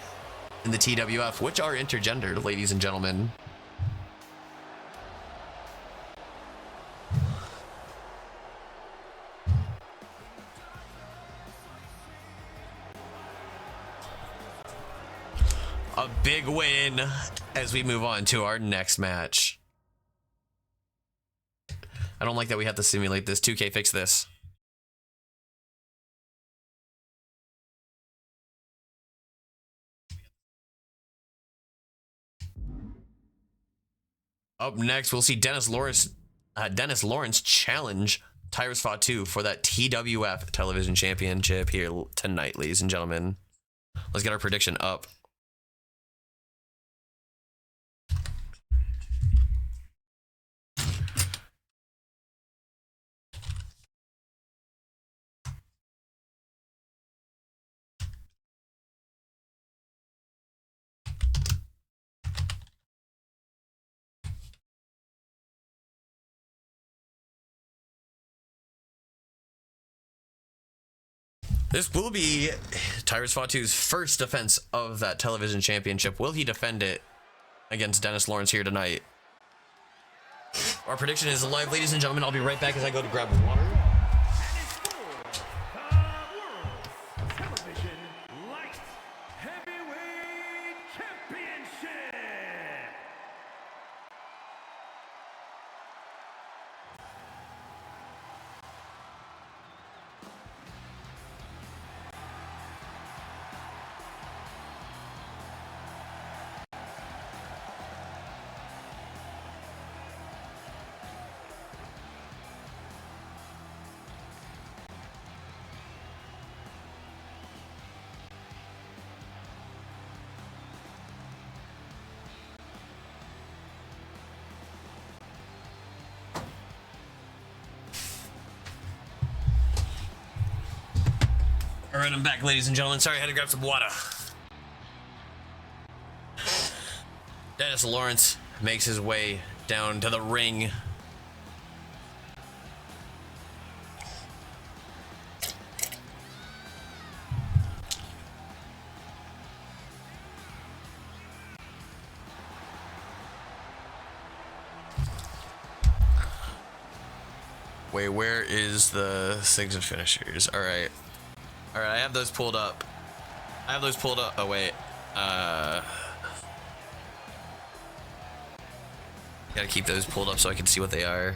in the TWF, which are intergendered, ladies and gentlemen. A big win as we move on to our next match. I don't like that we have to simulate this. 2K, fix this. Up next, we'll see Dennis Lawrence challenge Tyrus Fatu for that TWF Television Championship here tonight, ladies and gentlemen. Let's get our prediction up. This will be Tyrus Fatu's first defense of that television championship. Will he defend it against Dennis Lawrence here tonight? Our prediction is live, ladies and gentlemen. I'll be right back as I go to grab water. All right, I'm back, ladies and gentlemen. Sorry, I had to grab some water. Dennis Lawrence makes his way down to the ring. Wait, where is the signature finishers? All right, I have those pulled up. Oh wait, gotta keep those pulled up so I can see what they are.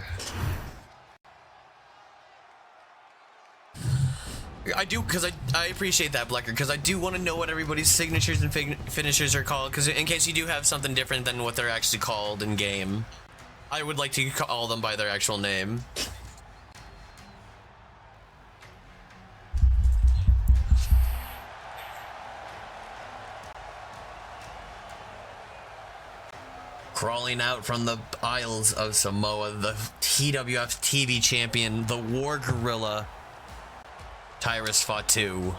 I do, because I appreciate that, Blecker, because I do want to know what everybody's signatures and finishers are called, because in case you do have something different than what they're actually called in game, I would like to call them by their actual name. Crawling out from the Isles of Samoa, the TWFtv champion, the War Gorilla, Tyrus Fatu.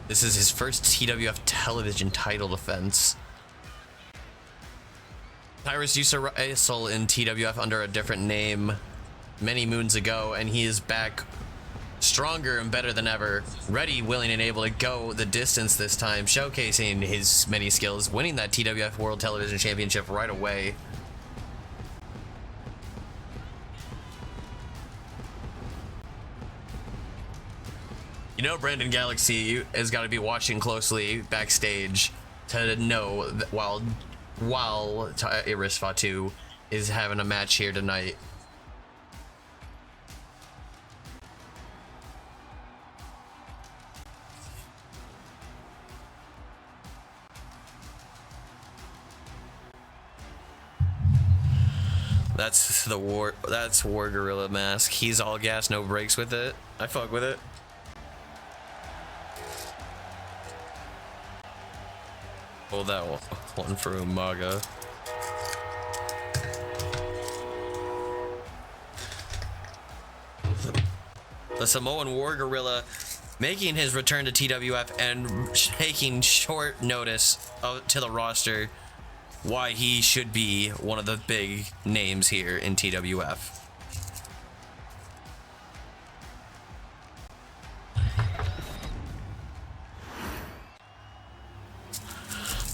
This is his first TWF television title defense. Tyrus used to wrestle in TWF under a different name many moons ago, and he is back stronger and better than ever, ready, willing, and able to go the distance this time, showcasing his many skills, winning that TWF World Television Championship right away. You know, Brandon Galaxy has got to be watching closely backstage to know that while Tyrus Fatu is having a match here tonight. That's War Gorilla mask. He's all gas, no brakes with it. I fuck with it. Oh, that one for Umaga. The Samoan War Gorilla making his return to TWF and taking short notice to the roster why he should be one of the big names here in TWF.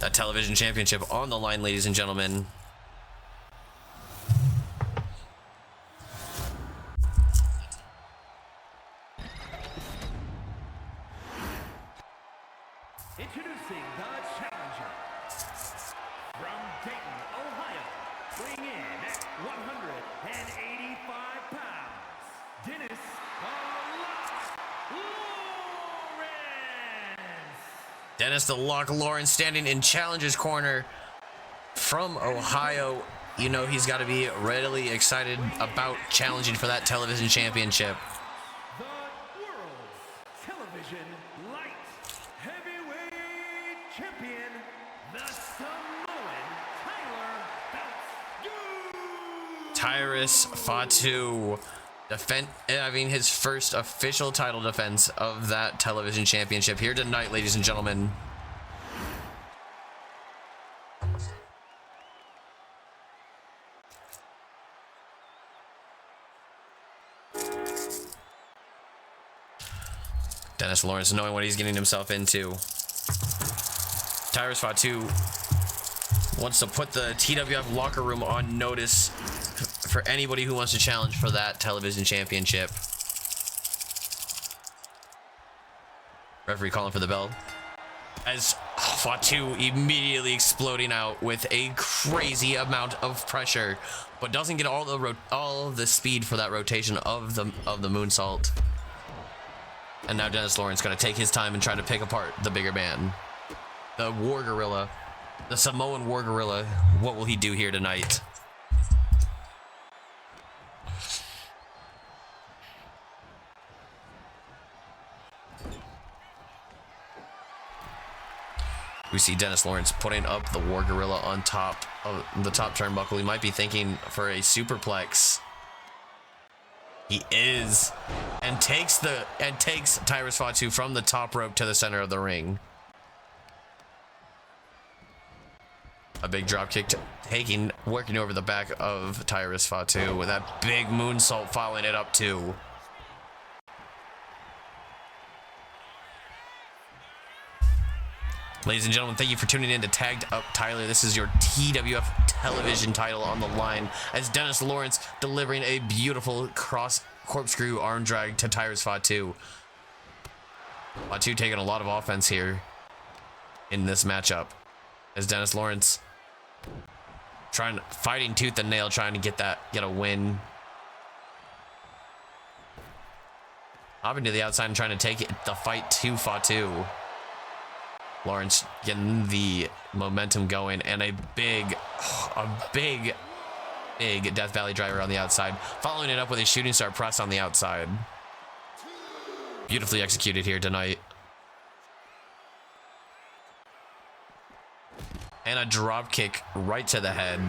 That television championship on the line, ladies and gentlemen. Introducing the challenger from Dayton, Ohio, weighing in at 185 pounds, Dennis Lawrence. Dennis the Lock Lawrence standing in challenger's corner from Ohio. You know he's got to be readily excited about challenging for that television championship. The world's television light heavyweight champion, the Samoan Tyrus Fatu having his first official title defense of that television championship here tonight, ladies and gentlemen. Dennis Lawrence knowing what he's getting himself into. Tyrus Fatu wants to put the TWF locker room on notice for anybody who wants to challenge for that television championship. Referee calling for the bell. As Fatu immediately exploding out with a crazy amount of pressure, but doesn't get all the speed for that rotation of the moonsault. And now Dennis Lawrence going to take his time and try to pick apart the bigger man. The War Gorilla, the Samoan War Gorilla. What will he do here tonight? We see Dennis Lawrence putting up the War Gorilla on top of the top turnbuckle. He might be thinking for a superplex. He is, and takes Tyrus Fatu from the top rope to the center of the ring. A big drop kick working over the back of Tyrus Fatu with that big moonsault following it up too. Ladies and gentlemen, thank you for tuning in to Tagged Up Tyler. This is your TWF television title on the line as Dennis Lawrence delivering a beautiful corkscrew arm drag to Tyrus Fatu. Fatu taking a lot of offense here in this matchup as Dennis Lawrence fighting tooth and nail, trying to get a win. Hopping to the outside and trying to take the fight to Fatu. Lawrence getting the momentum going and a big Death Valley driver on the outside, following it up with a shooting star press on the outside. Beautifully executed here tonight. And a drop kick right to the head.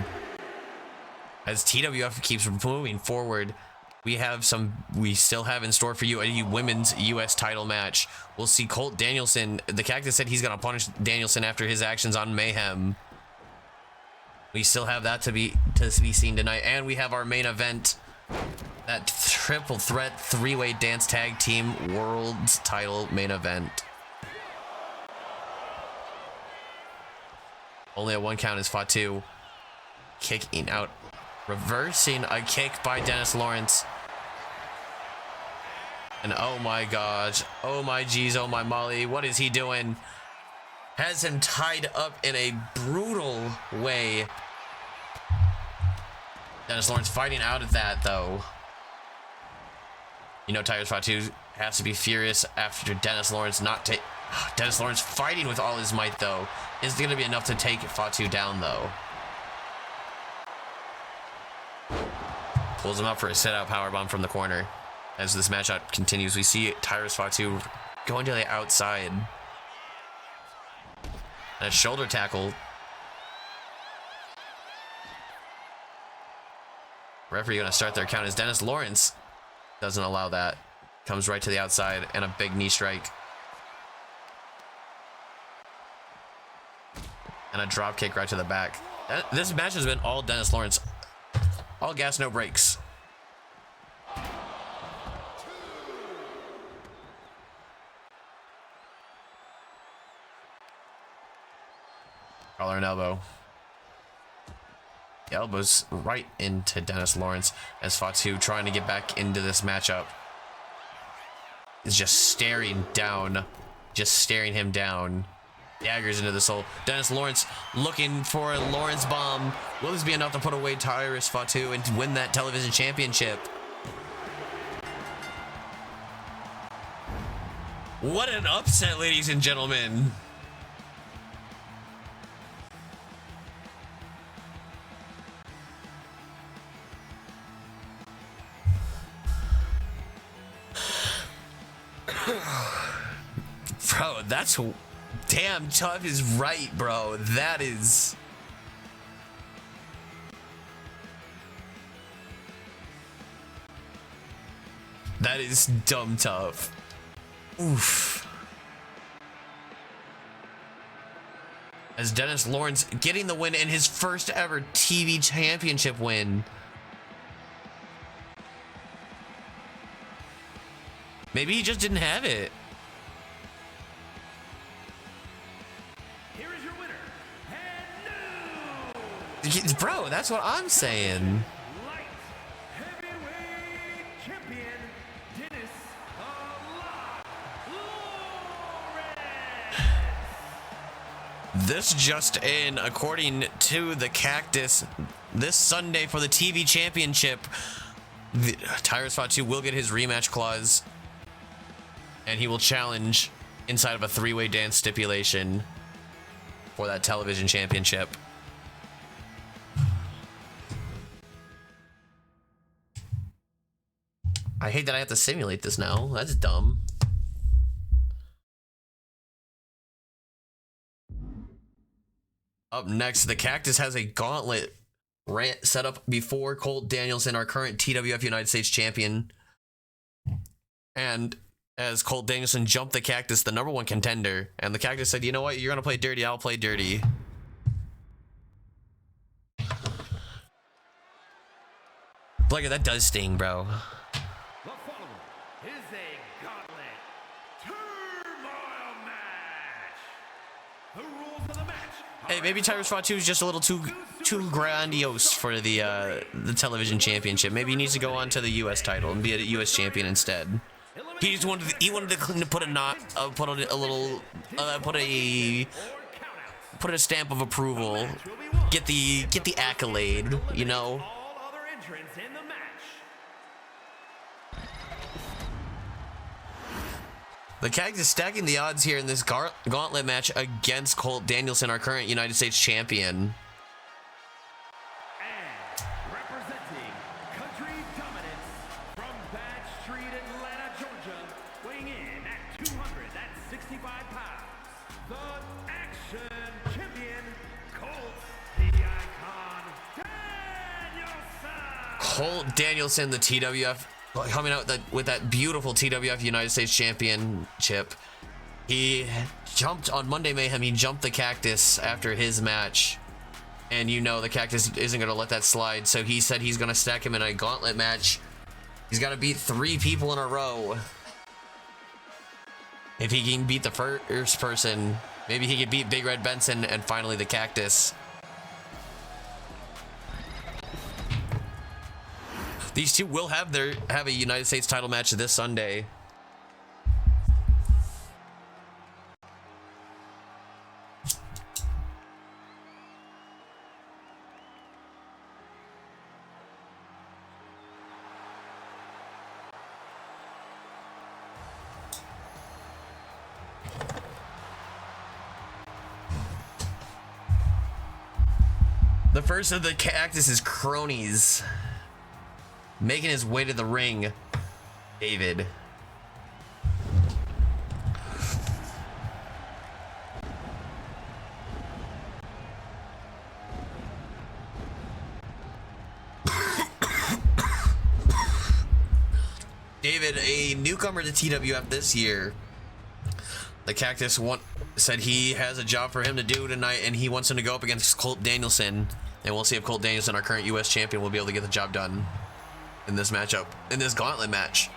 As TWF keeps moving forward, we still have in store for you a women's U.S. title match. We'll see Colt Danielson. The Cactus said he's going to punish Danielson after his actions on Mayhem. We still have that to be seen tonight. And we have our main event, that triple threat three-way dance tag team world's title main event. Only a one count is Fatu kicking out, reversing a kick by Dennis Lawrence. And oh my gosh, oh my geez, oh my molly, what is he doing? Has him tied up in a brutal way. Dennis Lawrence fighting out of that though. You know Tyrus Fatu has to be furious after Dennis Lawrence Dennis Lawrence fighting with all his might though. Is going to be enough to take Fatu down though. Pulls him up for a sit-out powerbomb from the corner. As this matchup continues, we see Tyrus Fatu going to the outside. And a shoulder tackle. Referee going to start their count as Dennis Lawrence doesn't allow that. Comes right to the outside and a big knee strike. And a drop kick right to the back. This match has been all Dennis Lawrence. All gas, no brakes. Collar and elbow. The elbows right into Dennis Lawrence as Fatu trying to get back into this matchup. Is just staring him down. Daggers into the soul. Dennis Lawrence looking for a Lawrence bomb. Will this be enough to put away Tyrus Fatu and win that television championship? What an upset, ladies and gentlemen. Bro, that's damn tough is right, bro. That is dumb tough. Oof. As Dennis Lawrence getting the win in his first ever TV championship win. Maybe he just didn't have it. Here is your winner, and new Bro, that's what I'm saying. light heavyweight champion, Dennis Lawrence. This just in, according to the Cactus, this Sunday for the TV championship, Tyrus Fatu will get his rematch clause, and he will challenge inside of a three-way dance stipulation for that television championship. I hate that I have to simulate this now. That's dumb. Up next, the Cactus has a gauntlet set up before Colt Danielson, our current TWF United States champion. And as Colt Danielson jumped the Cactus, the #1 contender, and the Cactus said, you know what, you're going to play dirty, I'll play dirty. Blagger, that does sting, bro. The following is a gauntlet turmoil match. The Hey, maybe Tiger Spot 2 is just a little too grandiose for the television championship. Maybe he needs to go on to the U.S. title and be a U.S. champion instead. He just wanted to put a knot, put a little, put a stamp of approval, get the accolade, you know. All other entrants in the match. The Cactus stacking the odds here in this gauntlet match against Colt Danielson, our current United States champion. And representing Country Dominance from Bad Street, Atlanta, Georgia, weighing in at 265 pounds, the Action Champion, Colt the Icon Danielson. Colt Danielson, the TWF, coming out with that beautiful TWF United States Championship. He jumped on Monday Mayhem. He jumped the Cactus after his match, and you know the Cactus isn't going to let that slide. So he said he's going to stack him in a gauntlet match. He's got to beat 3 people in a row. If he can beat the first person, maybe he could beat Big Red Benson and finally the Cactus. These two will have a United States title match this Sunday. The first of the Cactus's cronies making his way to the ring, David. David, a newcomer to TWF this year. The Cactus said he has a job for him to do tonight, and he wants him to go up against Colt Danielson. And we'll see if Colt Danielson, our current U.S. champion, will be able to get the job done in this matchup, in this gauntlet match.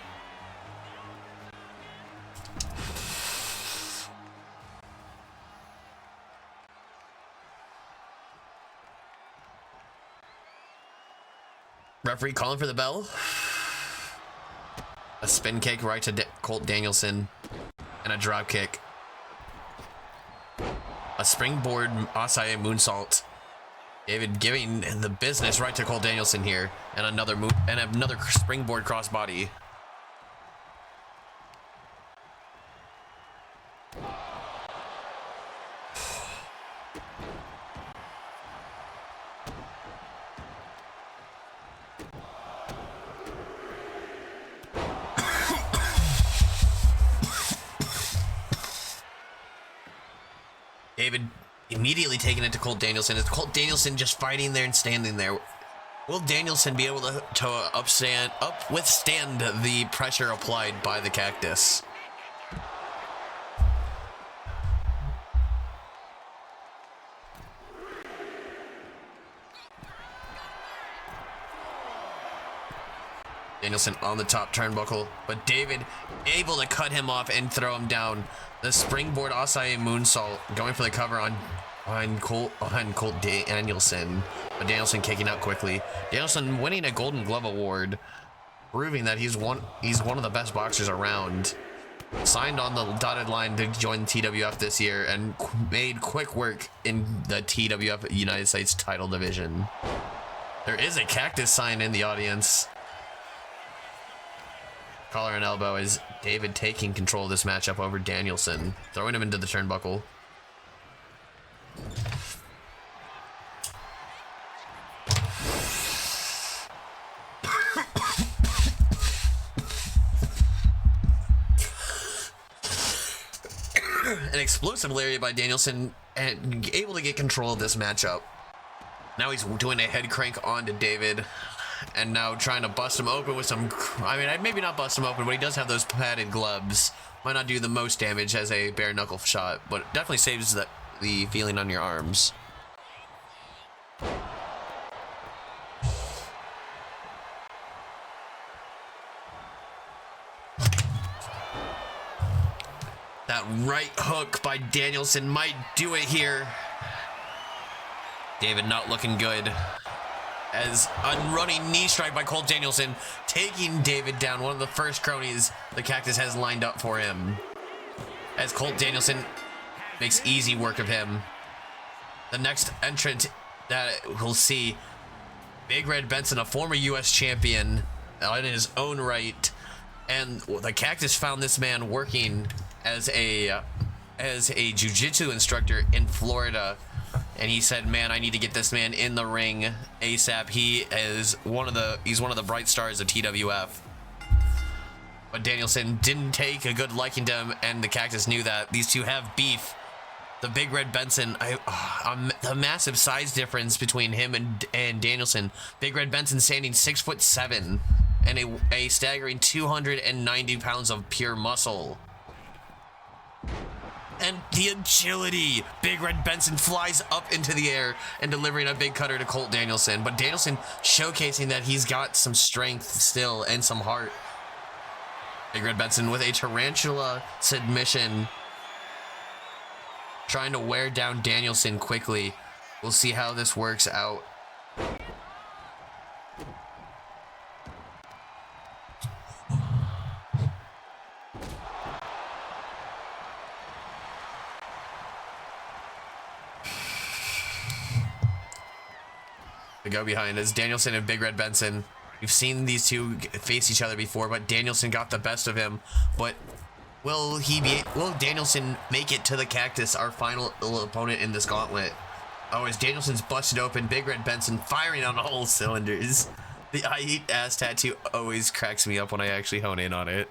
Referee calling for the bell. A spin kick right to Colt Danielson and a drop kick. A springboard Asai moonsault. David giving the business right to Colt Danielson here, and another move and another springboard crossbody. David immediately taking it to Colt Danielson. It's Colt Danielson just fighting there and standing there. Will Danielson be able to withstand the pressure applied by the Cactus? Danielson on the top turnbuckle, but David able to cut him off and throw him down. The springboard Asai moonsault going for the cover on Colt Danielson, but Danielson kicking out quickly. Danielson winning a Golden Glove award, proving that he's one of the best boxers around. Signed on the dotted line to join TWF this year and made quick work in the TWF United States title division. There is a Cactus sign in the audience. Collar and elbow is David taking control of this matchup over Danielson, throwing him into the turnbuckle. An explosive lariat by Danielson and able to get control of this matchup. Now he's doing a head crank onto David. And now trying to bust him open with some, I mean, maybe not bust him open, but he does have those padded gloves. Might not do the most damage as a bare knuckle shot, but definitely saves the feeling on your arms. That right hook by Danielson might do it here. David not looking good. As a running knee strike by Colt Danielson, taking David down, one of the first cronies the Cactus has lined up for him. As Colt Danielson makes easy work of him. The next entrant that we'll see, Big Red Benson, a former U.S. champion in his own right. And the Cactus found this man working as a jiu-jitsu instructor in Florida, and he said, man, I need to get this man in the ring ASAP. He's one of the bright stars of TWF. But Danielson didn't take a good liking to him, and the Cactus knew that these two have beef. The Big Red Benson, the massive size difference between him and Danielson. Big Red Benson standing 6'7" and a staggering 290 pounds of pure muscle. And the agility. Big Red Benson flies up into the air and delivering a big cutter to Colt Danielson. But Danielson showcasing that he's got some strength still and some heart. Big Red Benson with a tarantula submission, trying to wear down Danielson quickly. We'll see how this works out. To go behind is Danielson and Big Red Benson. We've seen these two face each other before, but Danielson got the best of him. But will Danielson make it to the Cactus, our final opponent in this gauntlet? Oh, as Danielson's busted open, Big Red Benson firing on all cylinders. The I Eat Ass tattoo always cracks me up when I actually hone in on it.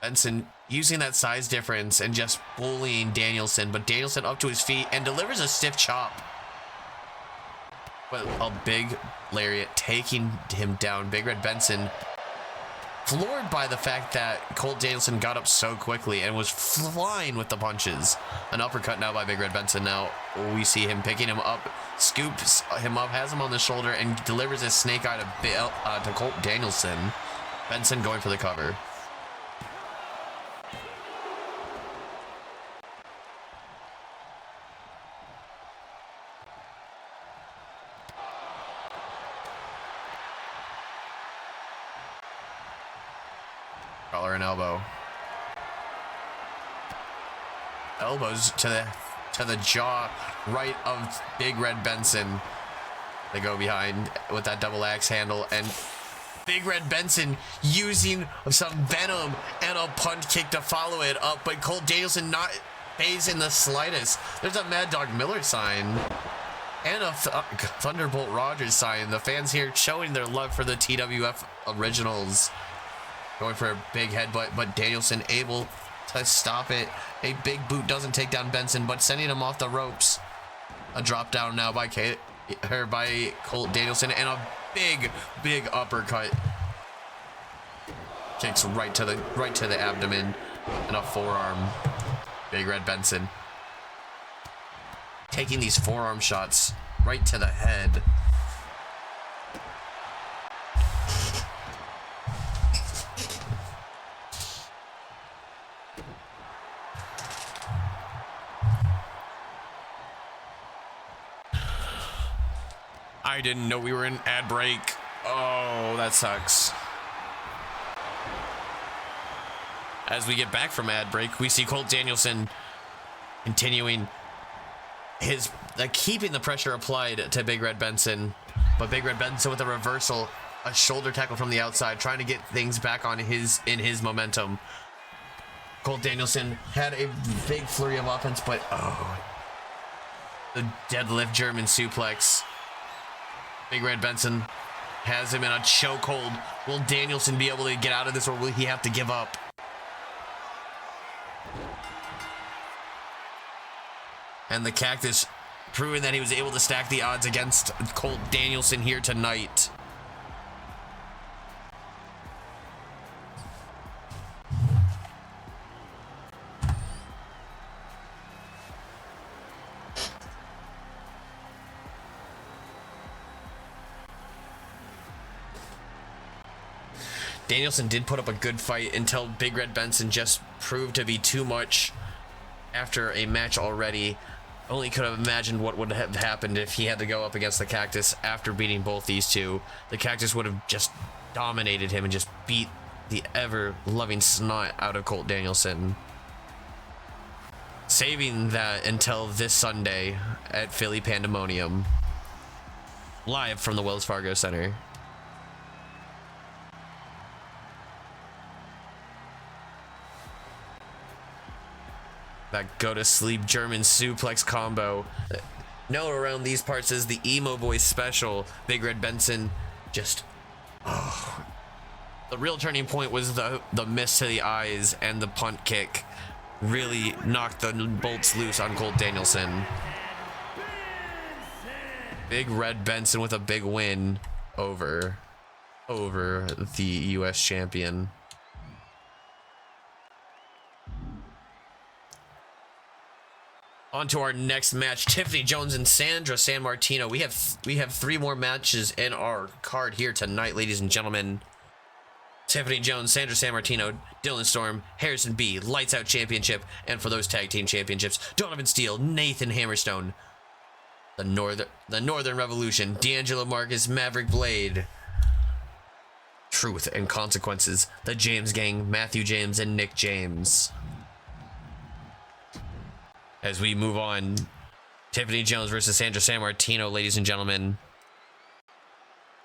Benson using that size difference and just bullying Danielson, but Danielson up to his feet and delivers a stiff chop. But a big lariat taking him down. Big Red Benson floored by the fact that Colt Danielson got up so quickly and was flying with the punches. An uppercut now by Big Red Benson. Now we see him picking him up, scoops him up, has him on the shoulder, and delivers a snake eye to Colt Danielson. Benson going for the cover. Collar and elbow. Elbows to the jaw right of Big Red Benson. They go behind with that double axe handle, and Big Red Benson using some venom and a punch kick to follow it up, but Colt Danielson not phased in the slightest. There's a Mad Dog Miller sign and a Thunderbolt Rogers sign. The fans here showing their love for the TWF originals. Going for a big headbutt, but Danielson able to stop it. A big boot doesn't take down Benson, but sending him off the ropes. A drop down now by Colt Danielson, and a big uppercut. Kicks right to the abdomen and a forearm. Big Red Benson taking these forearm shots right to the head. I didn't know we were in ad break. Oh, that sucks. As we get back from ad break, we see Colt Danielson continuing keeping the pressure applied to Big Red Benson, but Big Red Benson with a reversal, a shoulder tackle from the outside, trying to get things back on in his momentum. Colt Danielson had a big flurry of offense, but the deadlift German suplex. Big Red Benson has him in a chokehold. Will Danielson be able to get out of this, or will he have to give up? And the Cactus proving that he was able to stack the odds against Colt Danielson here tonight. Danielson did put up a good fight until Big Red Benson just proved to be too much after a match already. Only could have imagined what would have happened if he had to go up against the Cactus after beating both these two. The Cactus would have just dominated him and just beat the ever-loving snot out of Colt Danielson. Saving that until this Sunday at Philly Pandemonium. Live from the Wells Fargo Center. That go-to-sleep German suplex combo. Known around these parts as the Emo Boy Special. Big Red Benson just... Oh. The real turning point was the miss to the eyes, and the punt kick really knocked the bolts loose on Colt Danielson. Big Red Benson with a big win over the US champion. On to our next match, Tiffany Jones and Sandra Sammartino. We have 3 more matches in our card here tonight, ladies and gentlemen. Tiffany Jones, Sandra Sammartino, Dylan Storm, Harrison B, Lights Out Championship, and for those tag team championships, Donovan Steele, Nathan Hammerstone, the Northern Revolution, D'Angelo Marcus, Maverick Blade, Truth and Consequences, the James Gang, Matthew James, and Nick James. As we move on, Tiffany Jones versus Sandra Sammartino, ladies and gentlemen.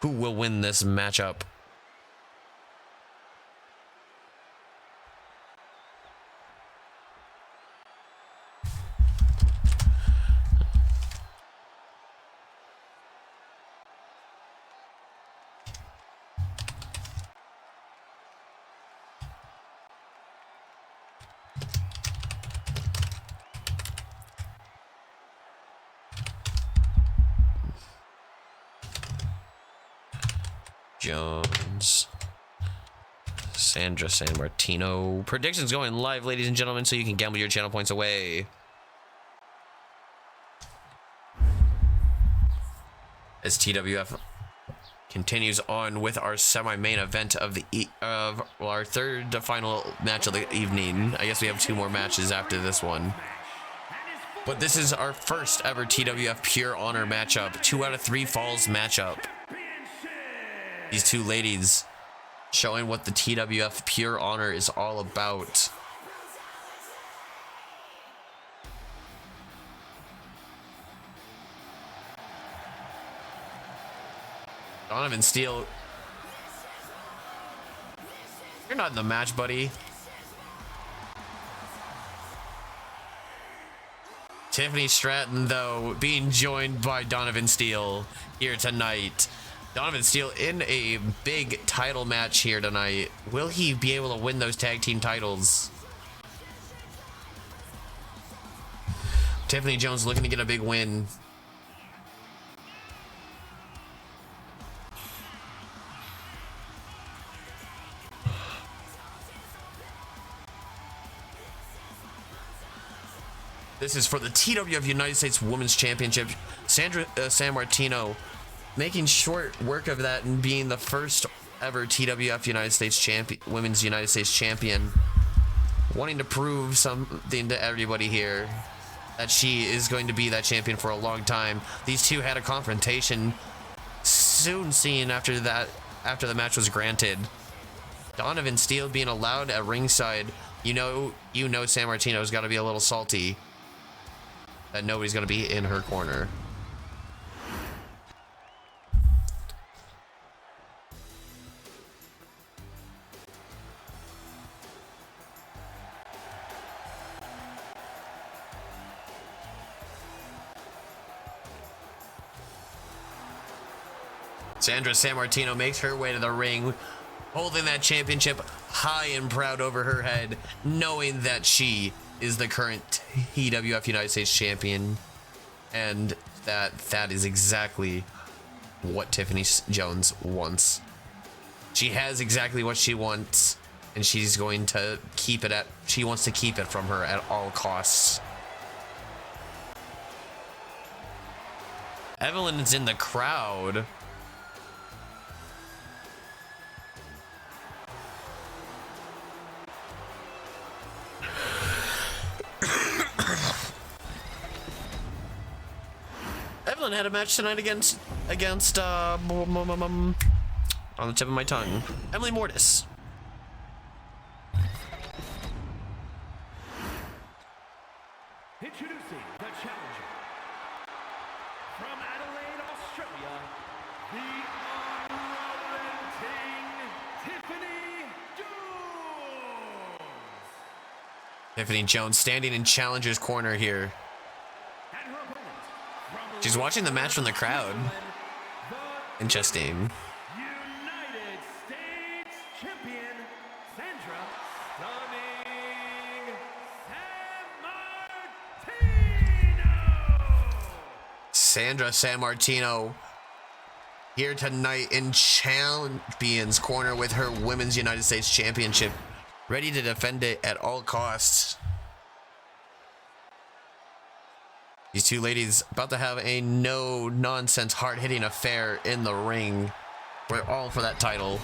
Who will win this matchup? Jones, Sandra Sammartino. Predictions going live, ladies and gentlemen, so you can gamble your channel points away. As TWF continues on with our semi-main event of our third to final match of the evening. I guess we have 2 more matches after this one. But this is our first ever TWF Pure Honor matchup. 2 out of 3 falls matchup. These 2 ladies showing what the TWF Pure Honor is all about. Donovan Steele. You're not in the match, buddy. Tiffany Stratton, though, being joined by Donovan Steele here tonight. Donovan Steele in a big title match here tonight. Will he be able to win those tag team titles? Tiffany Jones looking to get a big win. This is for the TWF United States Women's Championship. Sandra Sammartino making short work of that and being the first ever TWF United States champion, Women's United States Champion. Wanting to prove something to everybody here that she is going to be that champion for a long time. These 2 had a confrontation soon seen after the match was granted. Donovan Steele being allowed at ringside. You know Sammartino's got to be a little salty that nobody's going to be in her corner. Sandra Sammartino makes her way to the ring, holding that championship high and proud over her head, knowing that she is the current TWF United States champion, and that is exactly what Tiffany Jones wants. She has exactly what she wants, and she's going to keep it she wants to keep it from her at all costs. Evelyn is in the crowd. Devlin had a match tonight against on the tip of my tongue, Emily Mortis. Introducing the challenger from Adelaide, Australia, the unrelenting Tiffany Jones. Tiffany Jones standing in challenger's corner here. And her opponent from She's watching the match from the crowd. the Interesting. United States champion, Sandra Stunning San Martino. Sandra Sammartino here tonight in Champions Corner with her Women's United States Championship, ready to defend it at all costs. These two ladies about to have a no-nonsense, hard-hitting affair in the ring. We're all for that title.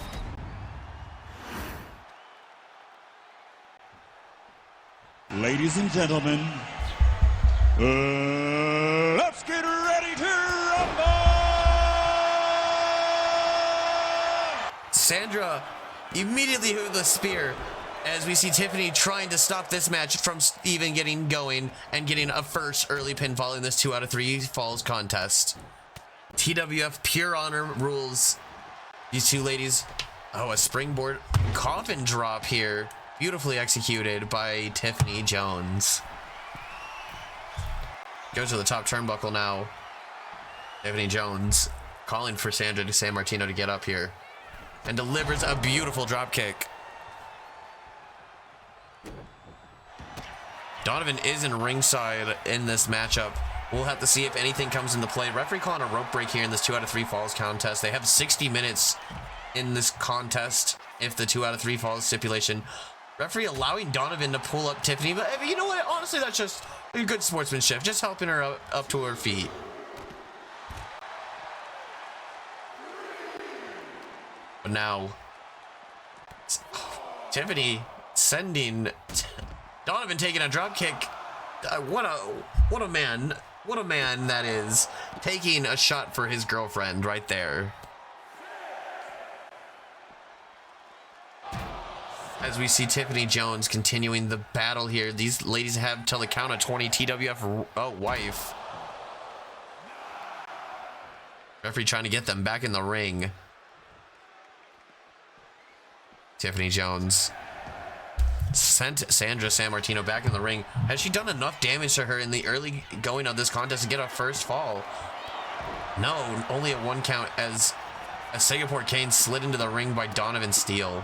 Ladies and gentlemen, let's get ready to rumble! Sandra immediately hit the spear as we see Tiffany trying to stop this match from even getting going and getting a first early pinfall in this 2 out of 3 falls contest. TWF Pure Honor rules. These two ladies, a springboard coffin drop here, beautifully executed by Tiffany Jones. Goes to the top turnbuckle now. Tiffany Jones calling for Sandra Sammartino to get up here and delivers a beautiful drop kick. Donovan is in ringside in this matchup. We'll have to see if anything comes into play. Referee calling a rope break here in this 2 out of 3 falls contest. They have 60 minutes in this contest if the 2 out of 3 falls stipulation. Referee allowing Donovan to pull up Tiffany, but you know what? Honestly, that's just a good sportsmanship, just helping her up to her feet. But now, Tiffany sending Donovan taking a drop kick. What a man that is, taking a shot for his girlfriend right there. As we see Tiffany Jones continuing the battle here. These ladies have till the count of 20. TWF wife. Referee trying to get them back in the ring. Tiffany Jones sent Sandra Sammartino back in the ring. Has she done enough damage to her in the early going of this contest to get a first fall? No, only a 1 count as a Singapore Cane slid into the ring by Donovan Steele.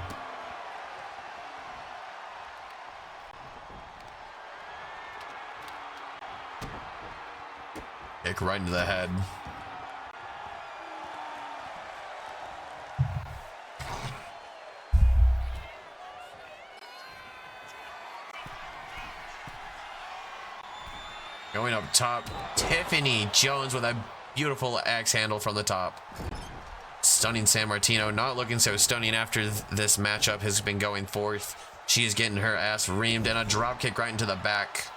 Kick right into the head. Going up top, Tiffany Jones with a beautiful axe handle from the top. Stunning Sammartino, not looking so stunning after this matchup has been going forth. She is getting her ass reamed and a drop kick right into the back.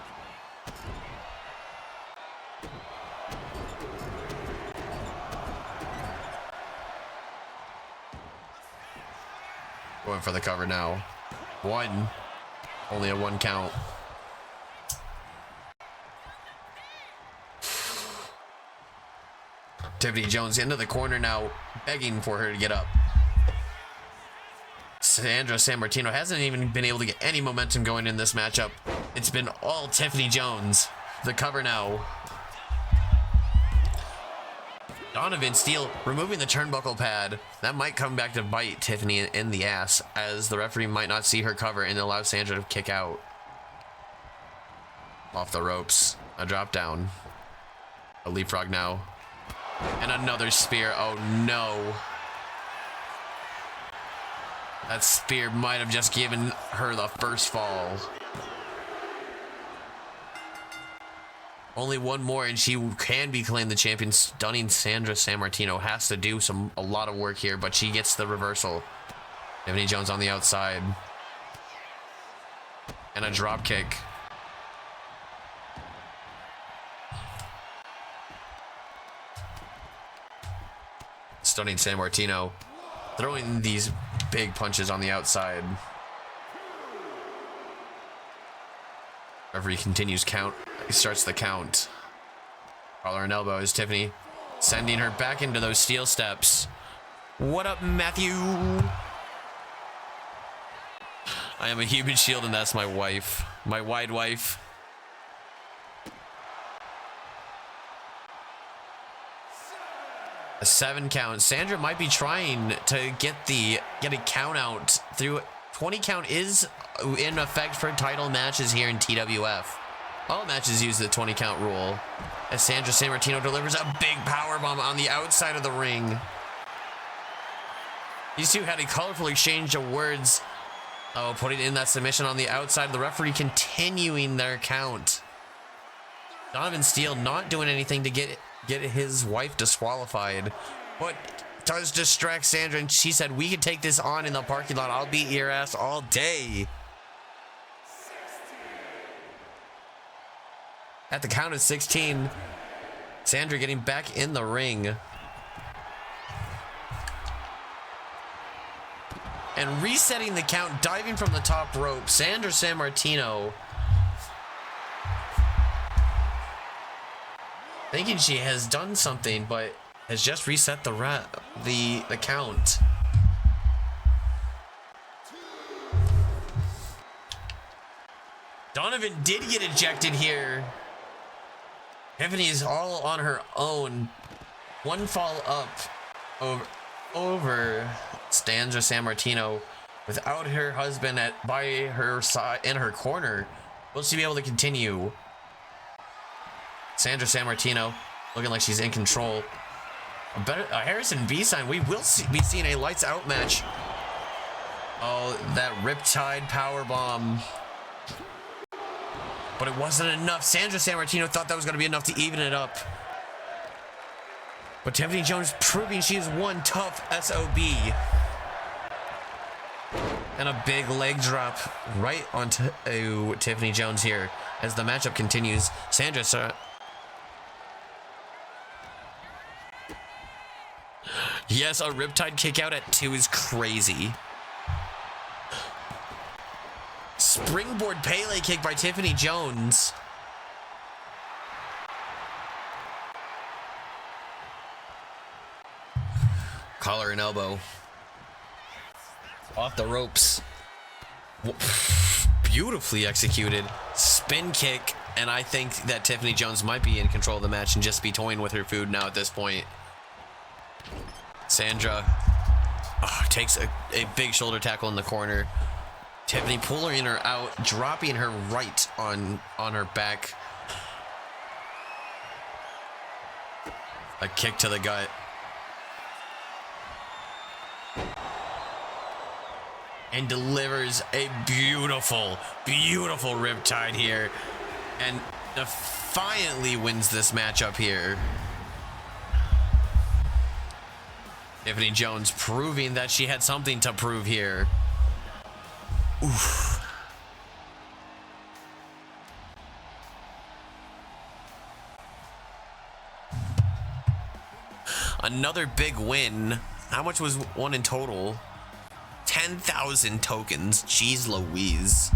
Going for the cover now. One. Only a 1 count. Tiffany Jones into the corner now, begging for her to get up. Sandra Sammartino hasn't even been able to get any momentum going in this matchup. It's been all Tiffany Jones. The cover now. Donovan Steele removing the turnbuckle pad. That might come back to bite Tiffany in the ass, as the referee might not see her cover and allow Sandra to kick out. Off the ropes. A drop down. A leapfrog now. And another spear. Oh no. That spear might have just given her the first fall. Only one more and she can be claimed the champion. Stunning Sandra Sammartino has to do a lot of work here, but she gets the reversal. Tiffany Jones on the outside. And a drop kick. Stunning San Martino. Throwing these big punches on the outside. Referee continues count. He starts the count. Collar and elbow is Tiffany. Sending her back into those steel steps. What up, Matthew? I am a human shield and that's my wife. My wide wife. A 7 count. Sandra might be trying to get a count out through 20 count is in effect for title matches here in TWF. All matches use the 20 count rule. As Sandra San Martino delivers a big powerbomb on the outside of the ring. These two had a colorful exchange of words. Oh, putting in that submission on the outside. The referee continuing their count. Donovan Steele not doing anything to get his wife disqualified, but does distract Sandra, and she said, we can take this on in the parking lot. I'll beat your ass all day. At the count of 16, Sandra getting back in the ring. And resetting the count, diving from the top rope, Sandra San Martino. Thinking she has done something, but has just reset the count. Donovan did get ejected here. Tiffany is all on her own. One fall up over Sandra San Martino without her husband by her side in her corner. Will she be able to continue? Sandra San Martino looking like she's in control. A Harrison B sign. We will be seeing a lights out match. Oh, that Riptide power bomb. But it wasn't enough. Sandra San Martino thought that was going to be enough to even it up. But Tiffany Jones proving she is one tough SOB. And a big leg drop right onto Tiffany Jones here as the matchup continues. Sandra. Yes, a Riptide kick out at 2 is crazy. Springboard Pele kick by Tiffany Jones. Collar and elbow. Off the ropes. Beautifully executed. Spin kick. And I think that Tiffany Jones might be in control of the match and just be toying with her food now at this point. Sandra takes a big shoulder tackle in the corner. Tiffany pulling her out, dropping her right on her back. A kick to the gut. And delivers a beautiful, beautiful Riptide here. And defiantly wins this matchup here. Tiffany Jones proving that she had something to prove here. Oof. Another big win. How much was won in total? 10,000 tokens. Jeez Louise.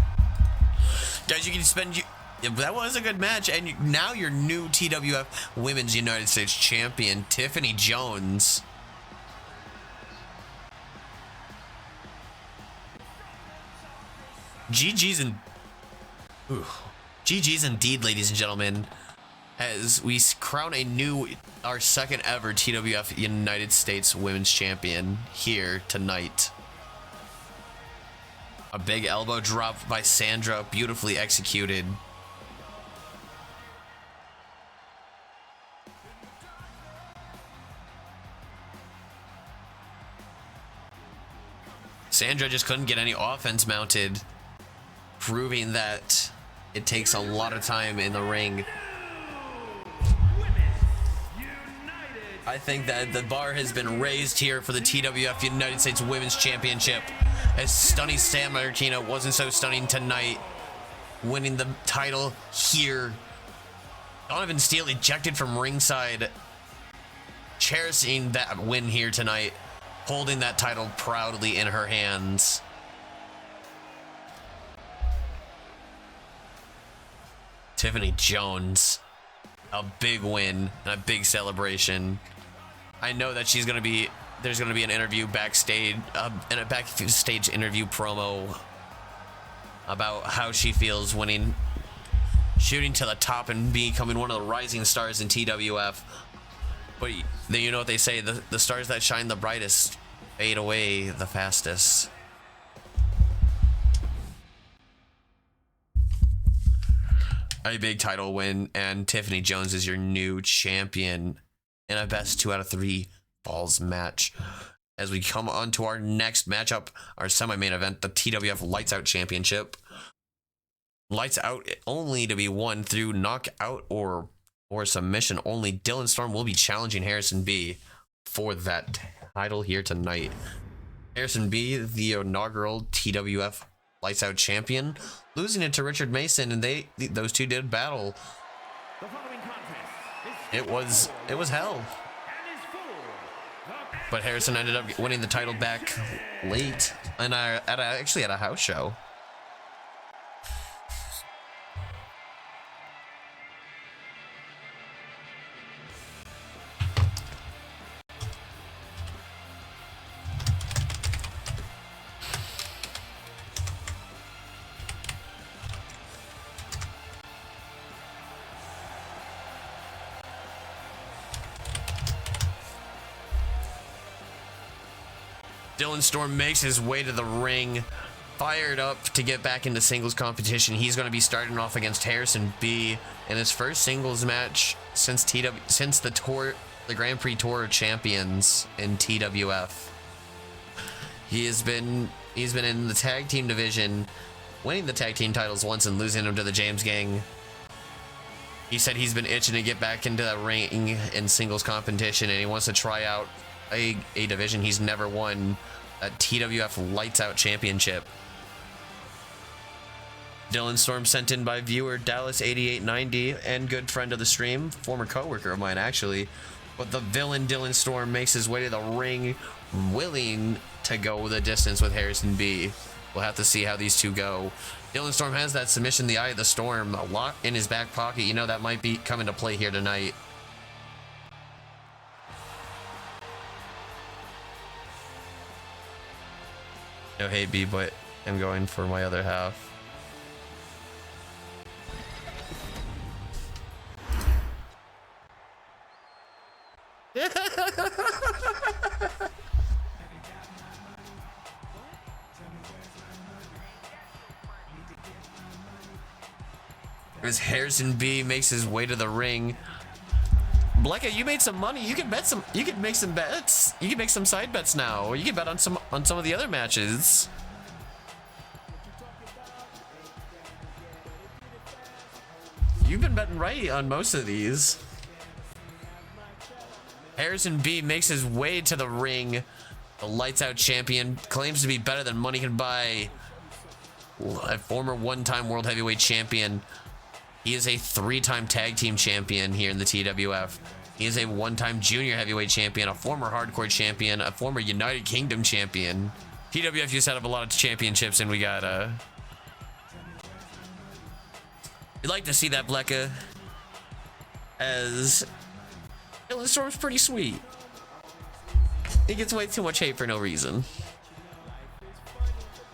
Guys, you can spend... That was a good match. And now your new TWF Women's United States Champion, Tiffany Jones. GG's indeed, ladies and gentlemen, as we crown our second ever TWF United States Women's Champion here tonight. A big elbow drop by Sandra, beautifully executed. Sandra just couldn't get any offense mounted, proving that it takes a lot of time in the ring. I think that the bar has been raised here for the TWF United States Women's Championship, as stunning San Martino wasn't so stunning tonight, winning the title here. Donovan Steele ejected from ringside. cherishing that win here tonight, holding that title proudly in her hands. Tiffany Jones, a big win and a big celebration. I know that there's gonna be an interview backstage, and a backstage interview promo about how she feels winning, shooting to the top and becoming one of the rising stars in TWF. But you know what they say, the stars that shine the brightest fade away the fastest. A big title win, and Tiffany Jones is your new champion in a best 2 out of 3 falls match. As we come on to our next matchup, our semi-main event, the TWF Lights Out Championship. Lights Out only to be won through knockout or submission only. Dylan Storm will be challenging Harrison B for that title here tonight. Harrison B, the inaugural TWF Lights Out champion, losing it to Richard Mason, and those two did battle. The following contest It was hell. and is for the But Harrison ended up winning the title back late, and actually at a house show. Dylan Storm makes his way to the ring, fired up to get back into singles competition. He's going to be starting off against Harrison B in his first singles match since the Grand Prix Tour champions in TWF. He's been in the tag team division, winning the tag team titles once and losing them to the James Gang. He said he's been itching to get back into the ring in singles competition, and he wants to try out a division he's never won, a TWF Lights Out Championship. Dylan Storm sent in by viewer Dallas8890 and good friend of the stream, former co-worker of mine actually. But the villain Dylan Storm makes his way to the ring, willing to go the distance with Harrison B. We'll have to see how these two go. Dylan Storm has that submission, the Eye of the Storm, a lot in his back pocket. You know that might be coming to play here tonight. No hate B, but I'm going for my other half. As Harrison B makes his way to the ring. Blecka, you made some money. You can bet some. You can make some bets. You can make some side bets now, or you can bet on some of the other matches. You've been betting right on most of these. Harrison B makes his way to the ring. The Lights Out champion claims to be better than money can buy. A former one-time world heavyweight champion. He is a 3-time tag team champion here in the TWF. He is a 1-time junior heavyweight champion, a former hardcore champion, a former United Kingdom champion. TWF used to have a lot of championships, and we got You'd like to see that, Blecka, as Dylan Storm's pretty sweet. He gets way too much hate for no reason.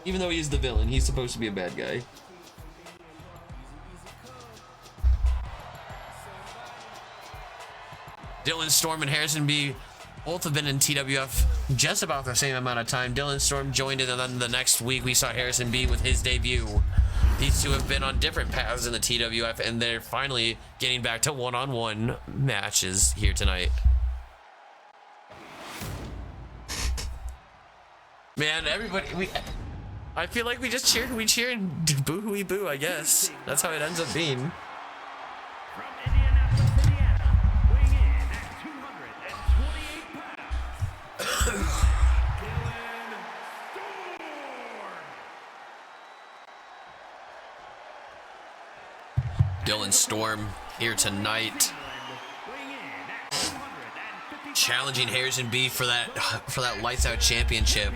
Even though he's the villain, he's supposed to be a bad guy. Dylan Storm and Harrison B both have been in TWF just about the same amount of time. Dylan Storm joined in, and then the next week we saw Harrison B with his debut. These two have been on different paths in the TWF, and they're finally getting back to one-on-one matches here tonight. Man, everybody, I feel like we cheer and boo-hooey boo, I guess. That's how it ends up being. From Indianapolis, Indiana, weighing in at 228 pounds, Dylan Storm here tonight, weighing in at 252 challenging Harrison B for that lights out championship.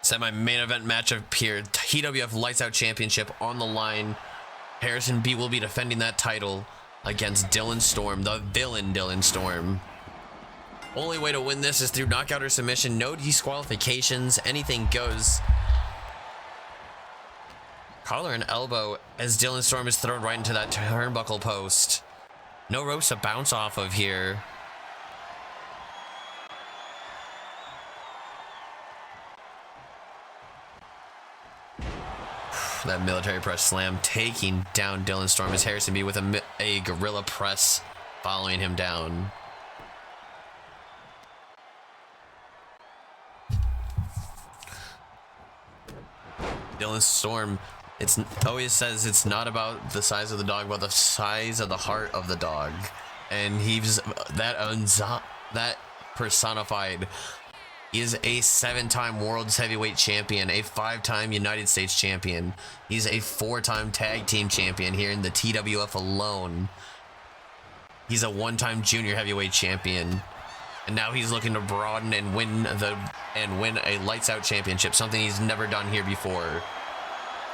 Semi-main event matchup here. TWF Lights Out Championship on the line. Harrison B will be defending that title against Dylan Storm, the villain Dylan Storm. Only way to win this is through knockout or submission. No disqualifications. Anything goes. Collar and elbow as Dylan Storm is thrown right into that turnbuckle post. No ropes to bounce off of here. That military press slam taking down Dylan Storm as Harrison B with a gorilla press following him down. Dylan Storm, it's always says it's not about the size of the dog, but the size of the heart of the dog. And he's that personified. He is a 7-time World's Heavyweight Champion, a 5-time United States Champion. He's a 4-time Tag Team Champion here in the TWF alone. He's a 1-time Junior Heavyweight Champion. And now he's looking to broaden and win a Lights Out Championship, something he's never done here before.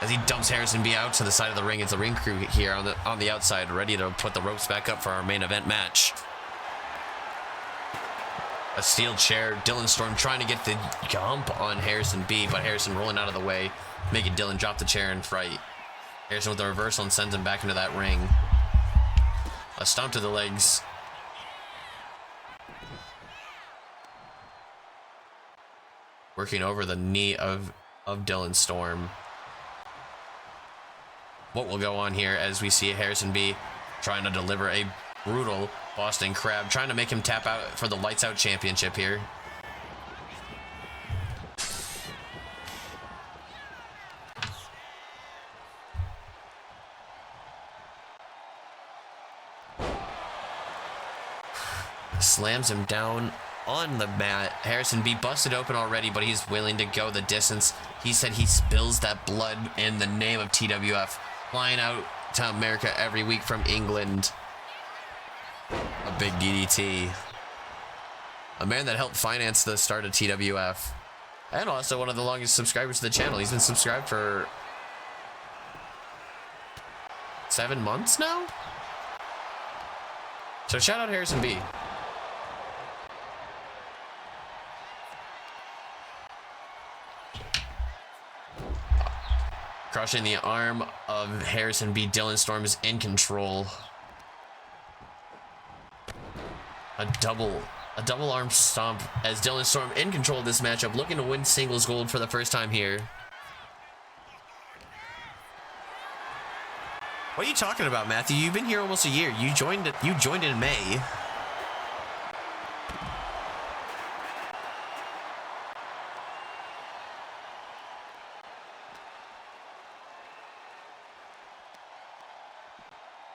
As he dumps Harrison B out to the side of the ring, it's the ring crew here on the outside, ready to put the ropes back up for our main event match. A steel chair, Dylan Storm trying to get the jump on Harrison B, but Harrison rolling out of the way, making Dylan drop the chair in fright. Harrison with the reversal and sends him back into that ring. A stomp to the legs. Working over the knee of Dylan Storm. What will go on here as we see Harrison B trying to deliver a brutal Boston Crab, trying to make him tap out for the Lights Out Championship here. Slams him down on the mat. Harrison B busted open already, but he's willing to go the distance. He said he spills that blood in the name of TWF, flying out to America every week from England. A big DDT. A man that helped finance the start of TWF. And also one of the longest subscribers to the channel. He's been subscribed for 7 months now? So shout out Harrison B. Crushing the arm of Harrison B. Dylan Storm is in control. A double arm stomp as Dylan Storm in control of this matchup, looking to win singles gold for the first time here. What are you talking about, Matthew? You've been here almost a year. You joined in May.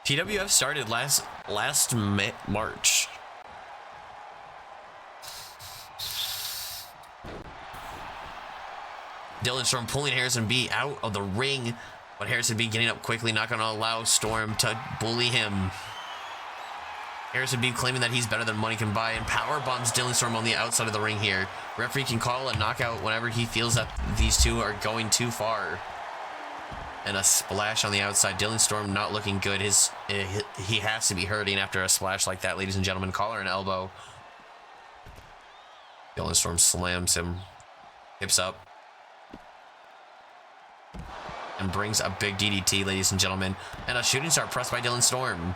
TWF started last March. Dylan Storm pulling Harrison B out of the ring, but Harrison B getting up quickly, not going to allow Storm to bully him. Harrison B claiming that he's better than money can buy and power bombs Dylan Storm on the outside of the ring here. Referee can call a knockout whenever he feels that these two are going too far. And a splash on the outside. Dylan Storm not looking good. He has to be hurting after a splash like that, ladies and gentlemen. Collar and elbow. Dylan Storm slams him. Hips up. And brings a big DDT, ladies and gentlemen. And a shooting star pressed by Dylan Storm.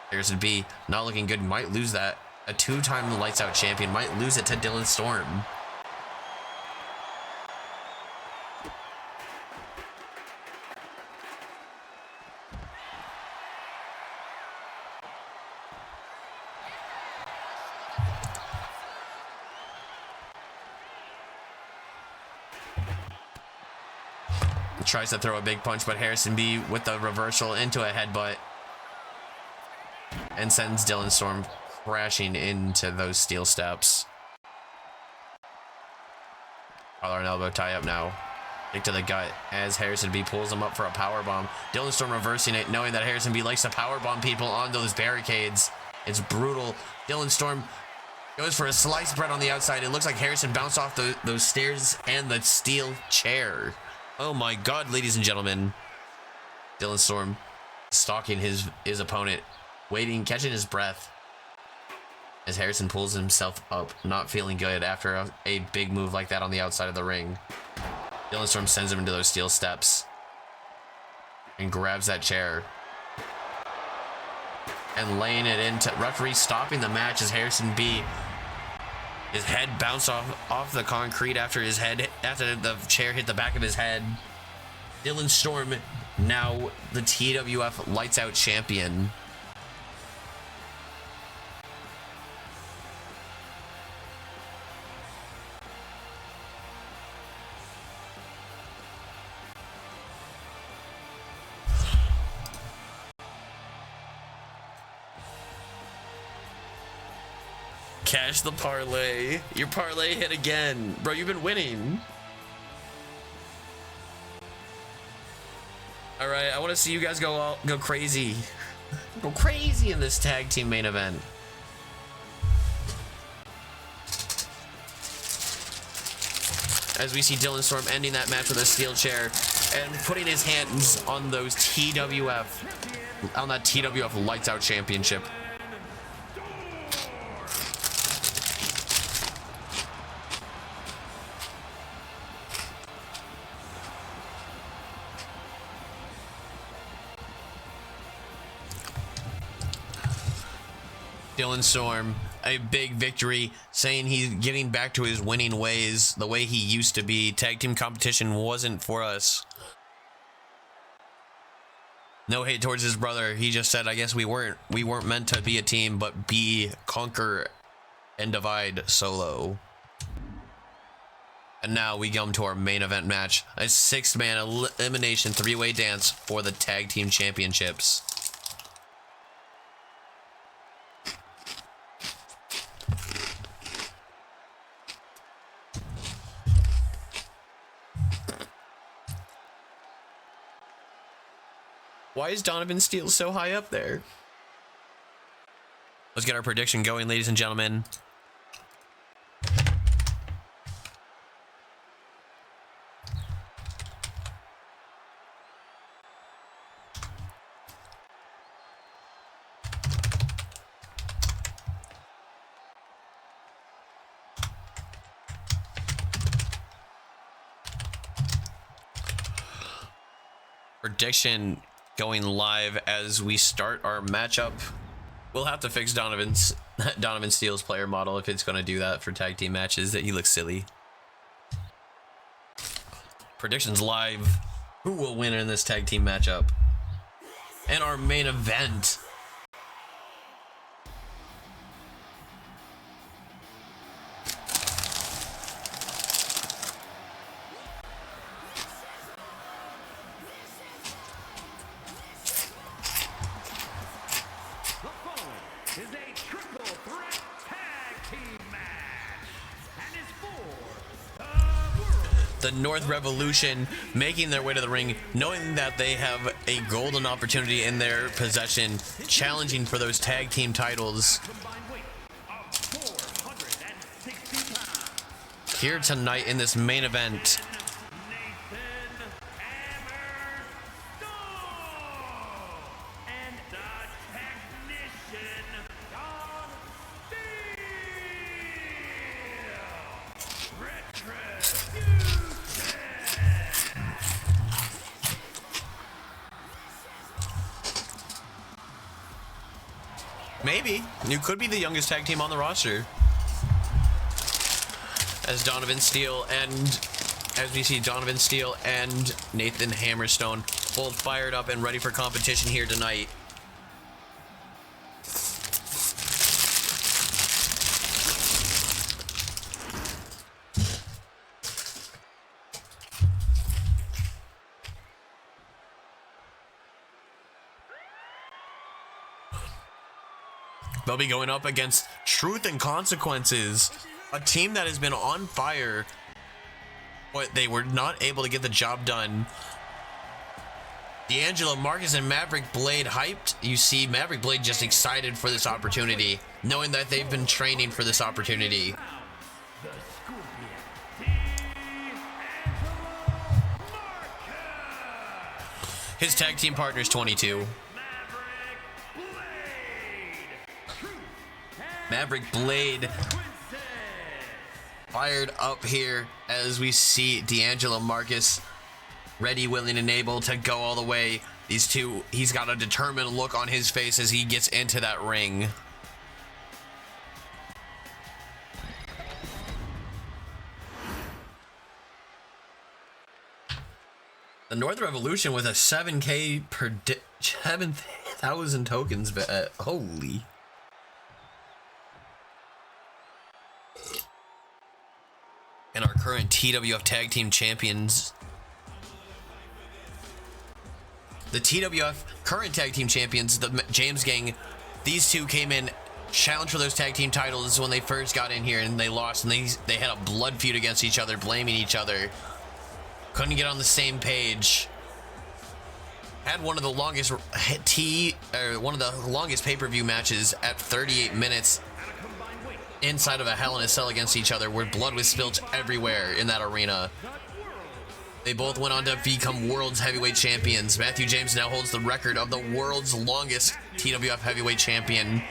Harrison B not looking good. Might lose that. A 2-time Lights Out champion might lose it to Dylan Storm. Tries to throw a big punch, but Harrison B with the reversal into a headbutt and sends Dylan Storm crashing into those steel steps. Collar and elbow tie up now. Kick to the gut as Harrison B pulls him up for a power bomb. Dylan Storm reversing it, knowing that Harrison B likes to power bomb people on those barricades. It's brutal. Dylan Storm goes for a sliced bread on the outside. It looks like Harrison bounced off those stairs and the steel chair. Oh my God, ladies and gentlemen. Dylan Storm stalking his opponent, waiting, catching his breath as Harrison pulls himself up, not feeling good after a big move like that on the outside of the ring. Dylan Storm sends him into those steel steps and grabs that chair and laying it into referee, stopping the match as Harrison B, his head bounced off the concrete after the chair hit the back of his head. Dylan Storm, now the TWF Lights Out champion. Cash the parlay. Your parlay hit again. Bro, you've been winning. All right, I want to see you guys go crazy. Go crazy in this tag team main event. As we see Dylan Storm ending that match with a steel chair and putting his hands on that TWF Lights Out championship. Dylan Storm, a big victory, saying he's getting back to his winning ways, the way he used to be. Tag team competition wasn't for us. No hate towards his brother. He just said, I guess we weren't meant to be a team, but conquer and divide solo. And now we come to our main event match, a 6-man elimination 3-way dance for the tag team championships. Why is Donovan Steele so high up there? Let's get our prediction going, ladies and gentlemen. Prediction going live as we start our matchup. We'll have to fix Donovan Steele's player model if it's going to do that for tag team matches. That he looks silly. Predictions live. Who will win in this tag team matchup? And our main event. The North Revolution making their way to the ring, knowing that they have a golden opportunity in their possession, challenging for those tag team titles. Here tonight in this main event. Maybe. You could be the youngest tag team on the roster. As Donovan Steele as we see Donovan Steele and Nathan Hammerstone both fired up and ready for competition here tonight. They'll be going up against Truth and Consequences, a team that has been on fire, but they were not able to get the job done. D'Angelo Marcus and Maverick Blade hyped. You see Maverick Blade just excited for this opportunity, knowing that they've been training for this opportunity. His tag team partner is 22. Maverick Blade fired up here as we see D'Angelo Marcus ready, willing, and able to go all the way. These two, he's got a determined look on his face as he gets into that ring. The North Revolution with a 7K per 7,000 tokens. Holy. And our current TWF Tag Team Champions. The TWF current Tag Team Champions, the James Gang, these two came in, challenged for those Tag Team titles when they first got in here, and they lost, and they had a blood feud against each other, blaming each other. Couldn't get on the same page. Had one of the longest pay-per-view matches at 38 minutes inside of a Hell in a Cell against each other, where blood was spilled everywhere in that arena. They both went on to become world's heavyweight champions. Matthew James now holds the record of the world's longest TWF heavyweight champion,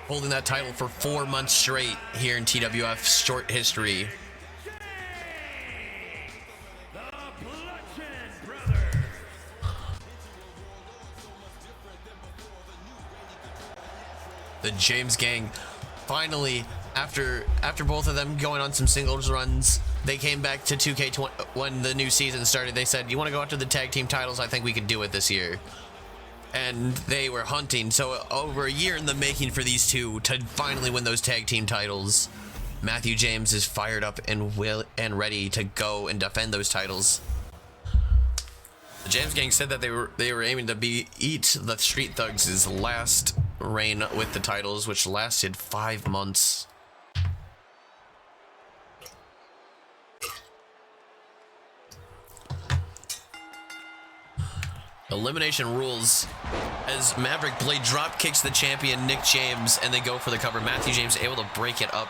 holding that title for 4 months straight here in TWF's short history. The James Gang finally, after both of them going on some singles runs, they came back to 2K20 when the new season started. They said, you want to go after the tag team titles? I think we could do it this year. And they were hunting. So over a year in the making for these two to finally win those tag team titles. Matthew James is fired up and ready to go and defend those titles. The James Gang said that they were aiming to eat the Street Thugs' last reign with the titles, which lasted 5 months. Elimination rules as Maverick Blade drop kicks the champion Nick James, and they go for the cover. Matthew James able to break it up.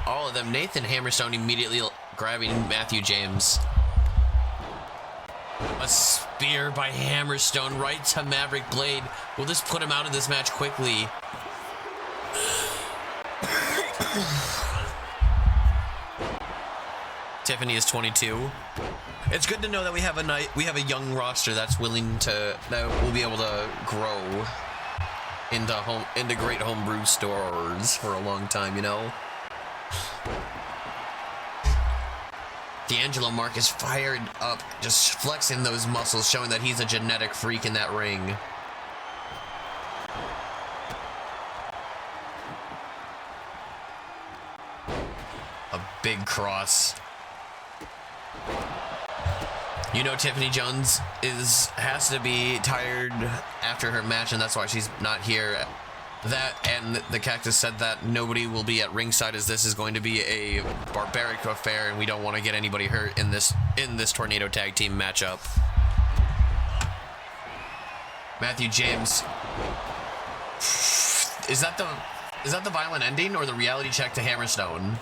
All of them. Nathan Hammerstone immediately grabbing Matthew James. A spear by Hammerstone right to Maverick Blade. Will this put him out of this match quickly? Tiffany is 22. It's good to know that we have a young roster that will be able to grow into great homebrew stores for a long time, you know. D'Angelo Marcus fired up, just flexing those muscles, showing that he's a genetic freak in that ring. A big cross. You know Tiffany Jones has to be tired after her match, and that's why she's not here. That and the Cactus said that nobody will be at ringside, as this is going to be a barbaric affair, and we don't want to get anybody hurt in this tornado tag team matchup. Matthew James. Is that the violent ending or the reality check to Hammerstone?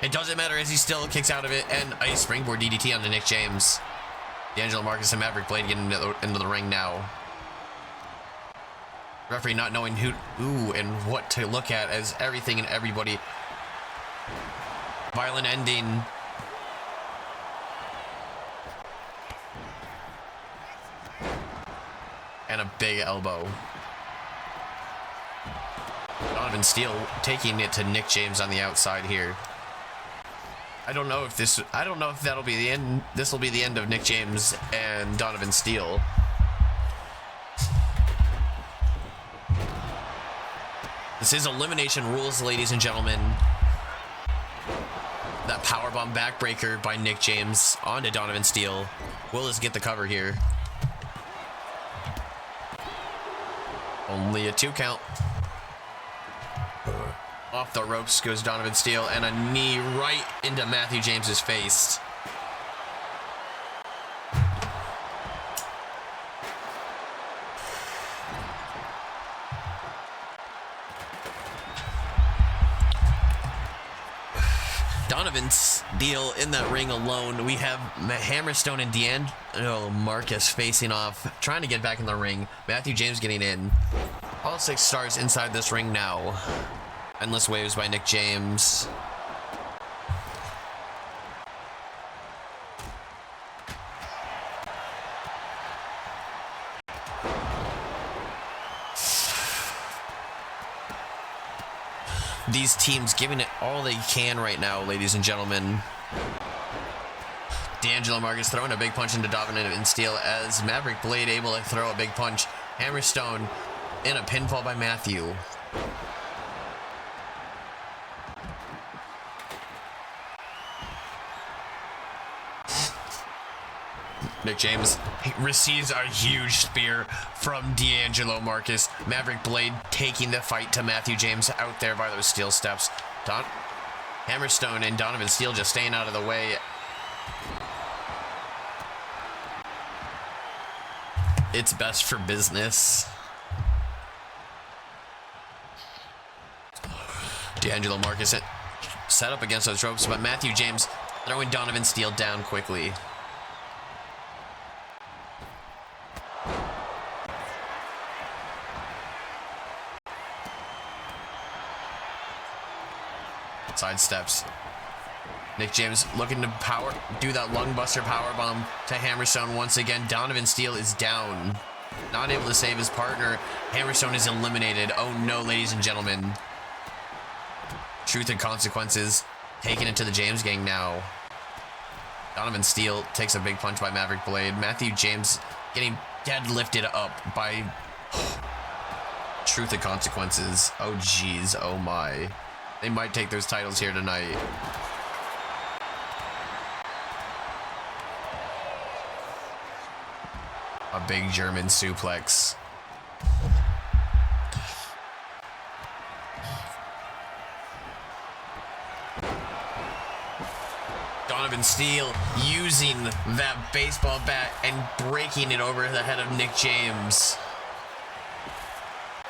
It doesn't matter as he still kicks out of it, and a springboard DDT onto Nick James. D'Angelo Marcus and Maverick Blade getting into the ring now. Referee not knowing who and what to look at as everything and everybody. Violent ending. And a big elbow. Donovan Steele taking it to Nick James on the outside here. I don't know if that'll be the end. This will be the end of Nick James and Donovan Steele. This is elimination rules, ladies and gentlemen. That powerbomb backbreaker by Nick James onto Donovan Steele. Will this get the cover here? Only a 2 count. Off the ropes goes Donovan Steele, and a knee right into Matthew James's face. Donovan Steele in that ring alone. We have Hammerstone and D'Angelo Marcus facing off, trying to get back in the ring. Matthew James getting in. All 6 stars inside this ring now. Endless Waves by Nick James. These teams giving it all they can right now, ladies and gentlemen. D'Angelo Marcus throwing a big punch into Donovan Steele as Maverick Blade able to throw a big punch. Hammerstone in a pinfall by Matthew. Nick James receives a huge spear from D'Angelo Marcus. Maverick Blade taking the fight to Matthew James out there by those steel steps. Hammerstone and Donovan Steele just staying out of the way. It's best for business. D'Angelo Marcus set up against those ropes, but Matthew James throwing Donovan Steele down quickly. Side steps. Nick James looking to do that lungbuster power bomb to Hammerstone once again. Donovan Steele is down, not able to save his partner. Hammerstone is eliminated. Oh no, ladies and gentlemen. Truth and Consequences taking it to the James gang now. Donovan Steele takes a big punch by Maverick Blade. Matthew James getting deadlifted up by Truth and Consequences. Oh geez, oh my. They might take those titles here tonight. A big German suplex. Donovan Steele using that baseball bat and breaking it over the head of Nick James.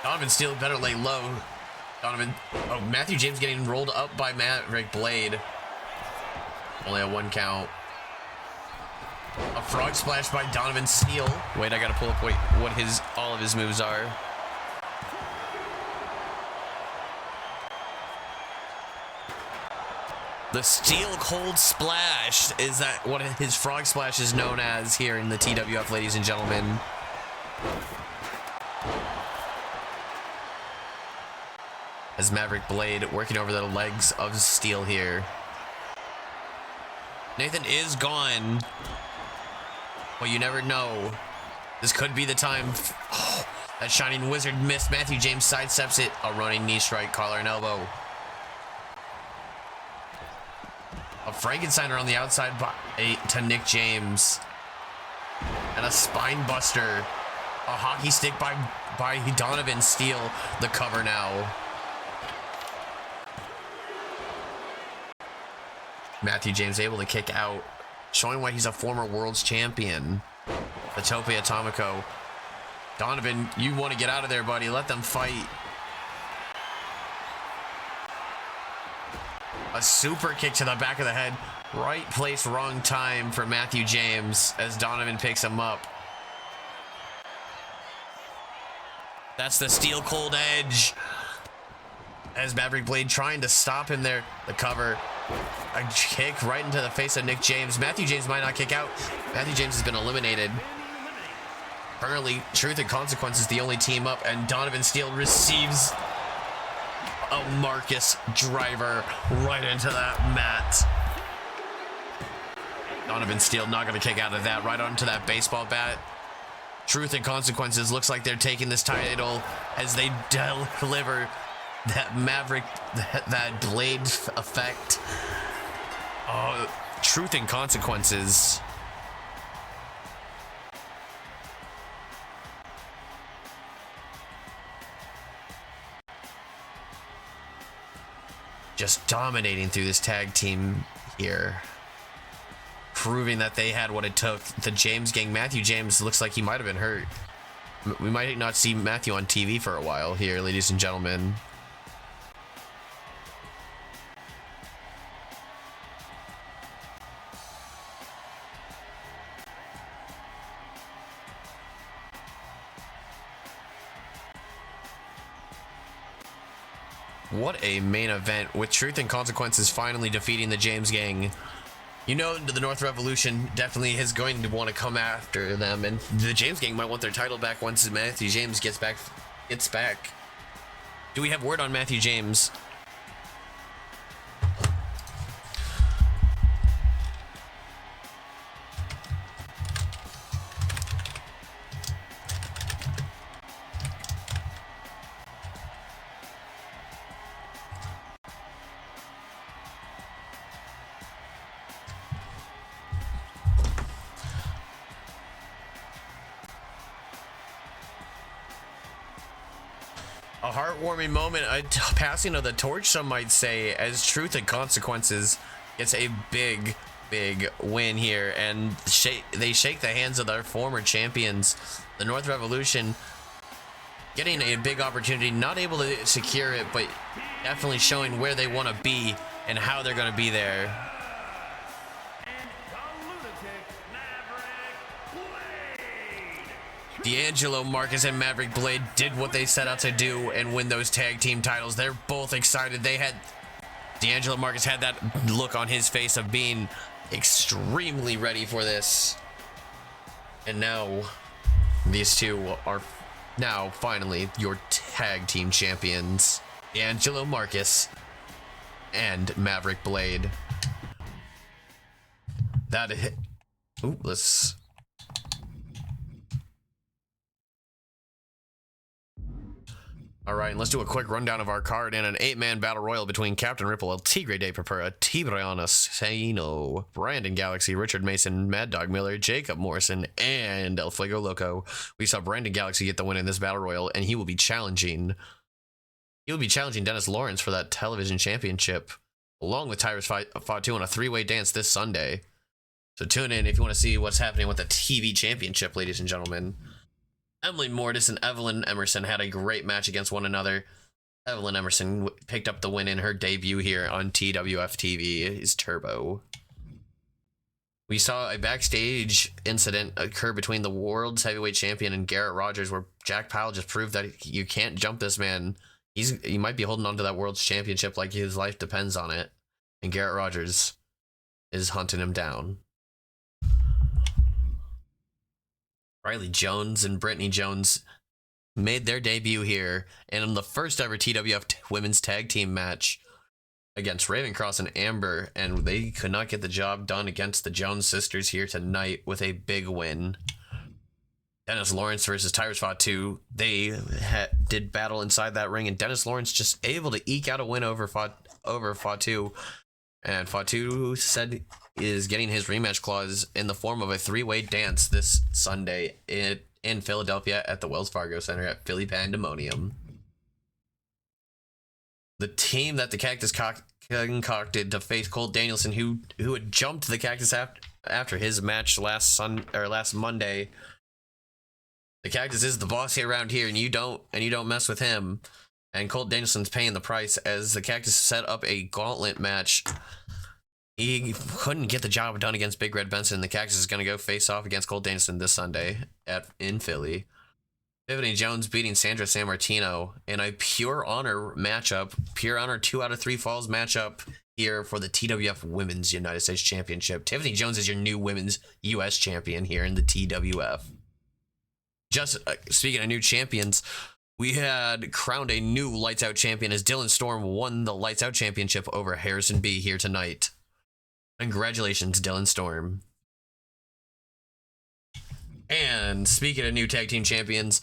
Donovan Steele better lay low. Matthew James getting rolled up by Maverick Blade. Only a 1 count. A frog splash by Donovan Steele. Wait, I gotta pull up what all of his moves are. The Steel Cold Splash is that what his frog splash is known as here in the TWF, ladies and gentlemen. As Maverick Blade working over the legs of Steel here. Nathan is gone. Well, you never know. This could be the time. Oh, that Shining Wizard missed. Matthew James sidesteps it. A running knee strike, collar and elbow. A Frankensteiner on the outside to Nick James. And a spine buster. A hockey stick by Donovan Steele. The cover now. Matthew James able to kick out, showing why he's a former world's champion. The Tope Atomico. Donovan, you want to get out of there, buddy. Let them fight. A super kick to the back of the head. Right place, wrong time for Matthew James as Donovan picks him up. That's the Steel Cold Edge. As Maverick Blade trying to stop him there. The cover. A kick right into the face of Nick James. Matthew James might not kick out. Matthew James has been eliminated. Currently, Truth and Consequences the only team up, and Donovan Steele receives a Marcus driver right into that mat. Donovan Steele not going to kick out of that. Right onto that baseball bat. Truth and Consequences looks like they're taking this title as they deliver that Maverick, that Blade effect. Truth and Consequences. just dominating through this tag team here, proving that they had what it took. The James gang, Matthew James looks like he might have been hurt. We might not see Matthew on TV for a while here, ladies and gentlemen. What a main event, with Truth and Consequences finally defeating the James gang. You know, the North Revolution definitely is going to want to come after them, and the James gang might want their title back once Matthew James gets back. Do we have word on Matthew James? A heartwarming moment, a passing of the torch, some might say, as Truth and Consequences gets a big win here, and they shake the hands of their former champions. The North Revolution getting a big opportunity, not able to secure it, but definitely showing where they want to be and how they're going to be there. D'Angelo Marcus and Maverick Blade did what they set out to do and win those tag team titles. They're both excited. D'Angelo Marcus had that look on his face of being extremely ready for this. And now these two are now finally your tag team champions, D'Angelo Marcus and Maverick Blade. Let's... All right, and let's do a quick rundown of our card in an 8-man battle royal between Captain Ripple, El Tigre de Purpura, Tibriana Saino, Brandon Galaxy, Richard Mason, Mad Dog Miller, Jacob Morrison, and El Fuego Loco. We saw Brandon Galaxy get the win in this battle royal, and he will be challenging Dennis Lawrence for that television championship, along with Tyrus Fatu in a 3-way dance this Sunday. So tune in if you want to see what's happening with the TV championship, ladies and gentlemen. Emily Mortis and Evelyn Emerson had a great match against one another. Evelyn Emerson picked up the win in her debut here on TWFtv Turbo. We saw a backstage incident occur between the world's heavyweight champion and Garrett Rogers, where Jack Powell just proved that you can't jump this man. He might be holding on to that world's championship like his life depends on it. And Garrett Rogers is hunting him down. Riley Jones and Brittany Jones made their debut here, and in the first ever TWF women's tag team match against Raven Cross and Amber, and they could not get the job done against the Jones sisters here tonight with a big win. Dennis Lawrence versus Tyrus Fatu, they did battle inside that ring, and Dennis Lawrence just able to eke out a win over Fatu. And Fatu said is getting his rematch clause in the form of a 3-way dance this Sunday in Philadelphia at the Wells Fargo Center at Philly Pandemonium. The team that the Cactus concocted to face Colt Danielson, who had jumped the Cactus after his match last Monday. The Cactus is the boss here around here, and you don't mess with him. And Colt Danielson's paying the price as the Cactus set up a gauntlet match. He couldn't get the job done against Big Red Benson. The Cactus is going to go face off against Colt Danielson this Sunday in Philly. Tiffany Jones beating Sandra Sammartino in a Pure Honor matchup. Pure Honor 2 out of 3 falls matchup here for the TWF Women's United States Championship. Tiffany Jones is your new Women's U.S. Champion here in the TWF. Just speaking of new champions, we had crowned a new Lights Out champion as Dylan Storm won the Lights Out championship over Harrison B here tonight. Congratulations, Dylan Storm. And speaking of new tag team champions,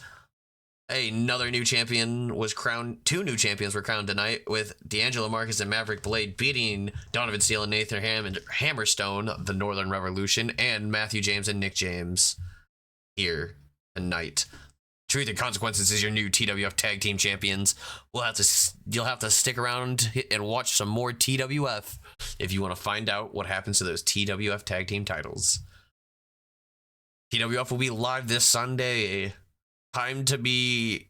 another new champion was crowned. 2 new champions were crowned tonight, with D'Angelo Marcus and Maverick Blade beating Donovan Steele and Nathan Hammerstone, the Northern Revolution, and Matthew James and Nick James here tonight. Truth and Consequences is your new TWF Tag Team Champions. You'll have to stick around and watch some more TWF if you want to find out what happens to those TWF Tag Team titles. TWF will be live this Sunday. Time to be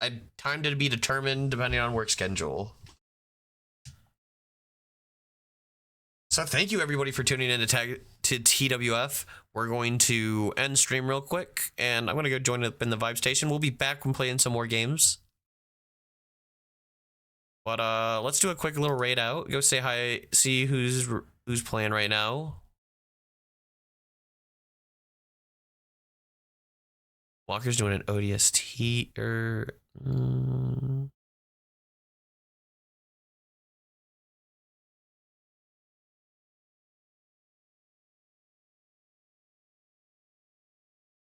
determined depending on work schedule. So thank you everybody for tuning in to TWF. We're going to end stream real quick, and I'm going to go join up in the Vibe Station. We'll be back when playing some more games. But let's do a quick little raid out. Go say hi, see who's playing right now. Walker's doing an ODST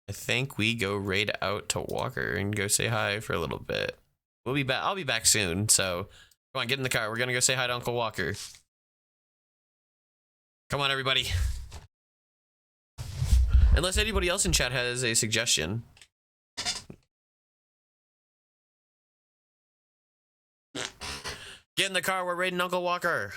I think we go raid out to Walker and go say hi for a little bit. We'll be back. I'll be back soon. So come on, get in the car. We're gonna go say hi to Uncle Walker. Come on, everybody. Unless anybody else in chat has a suggestion. Get in the car. We're raiding Uncle Walker.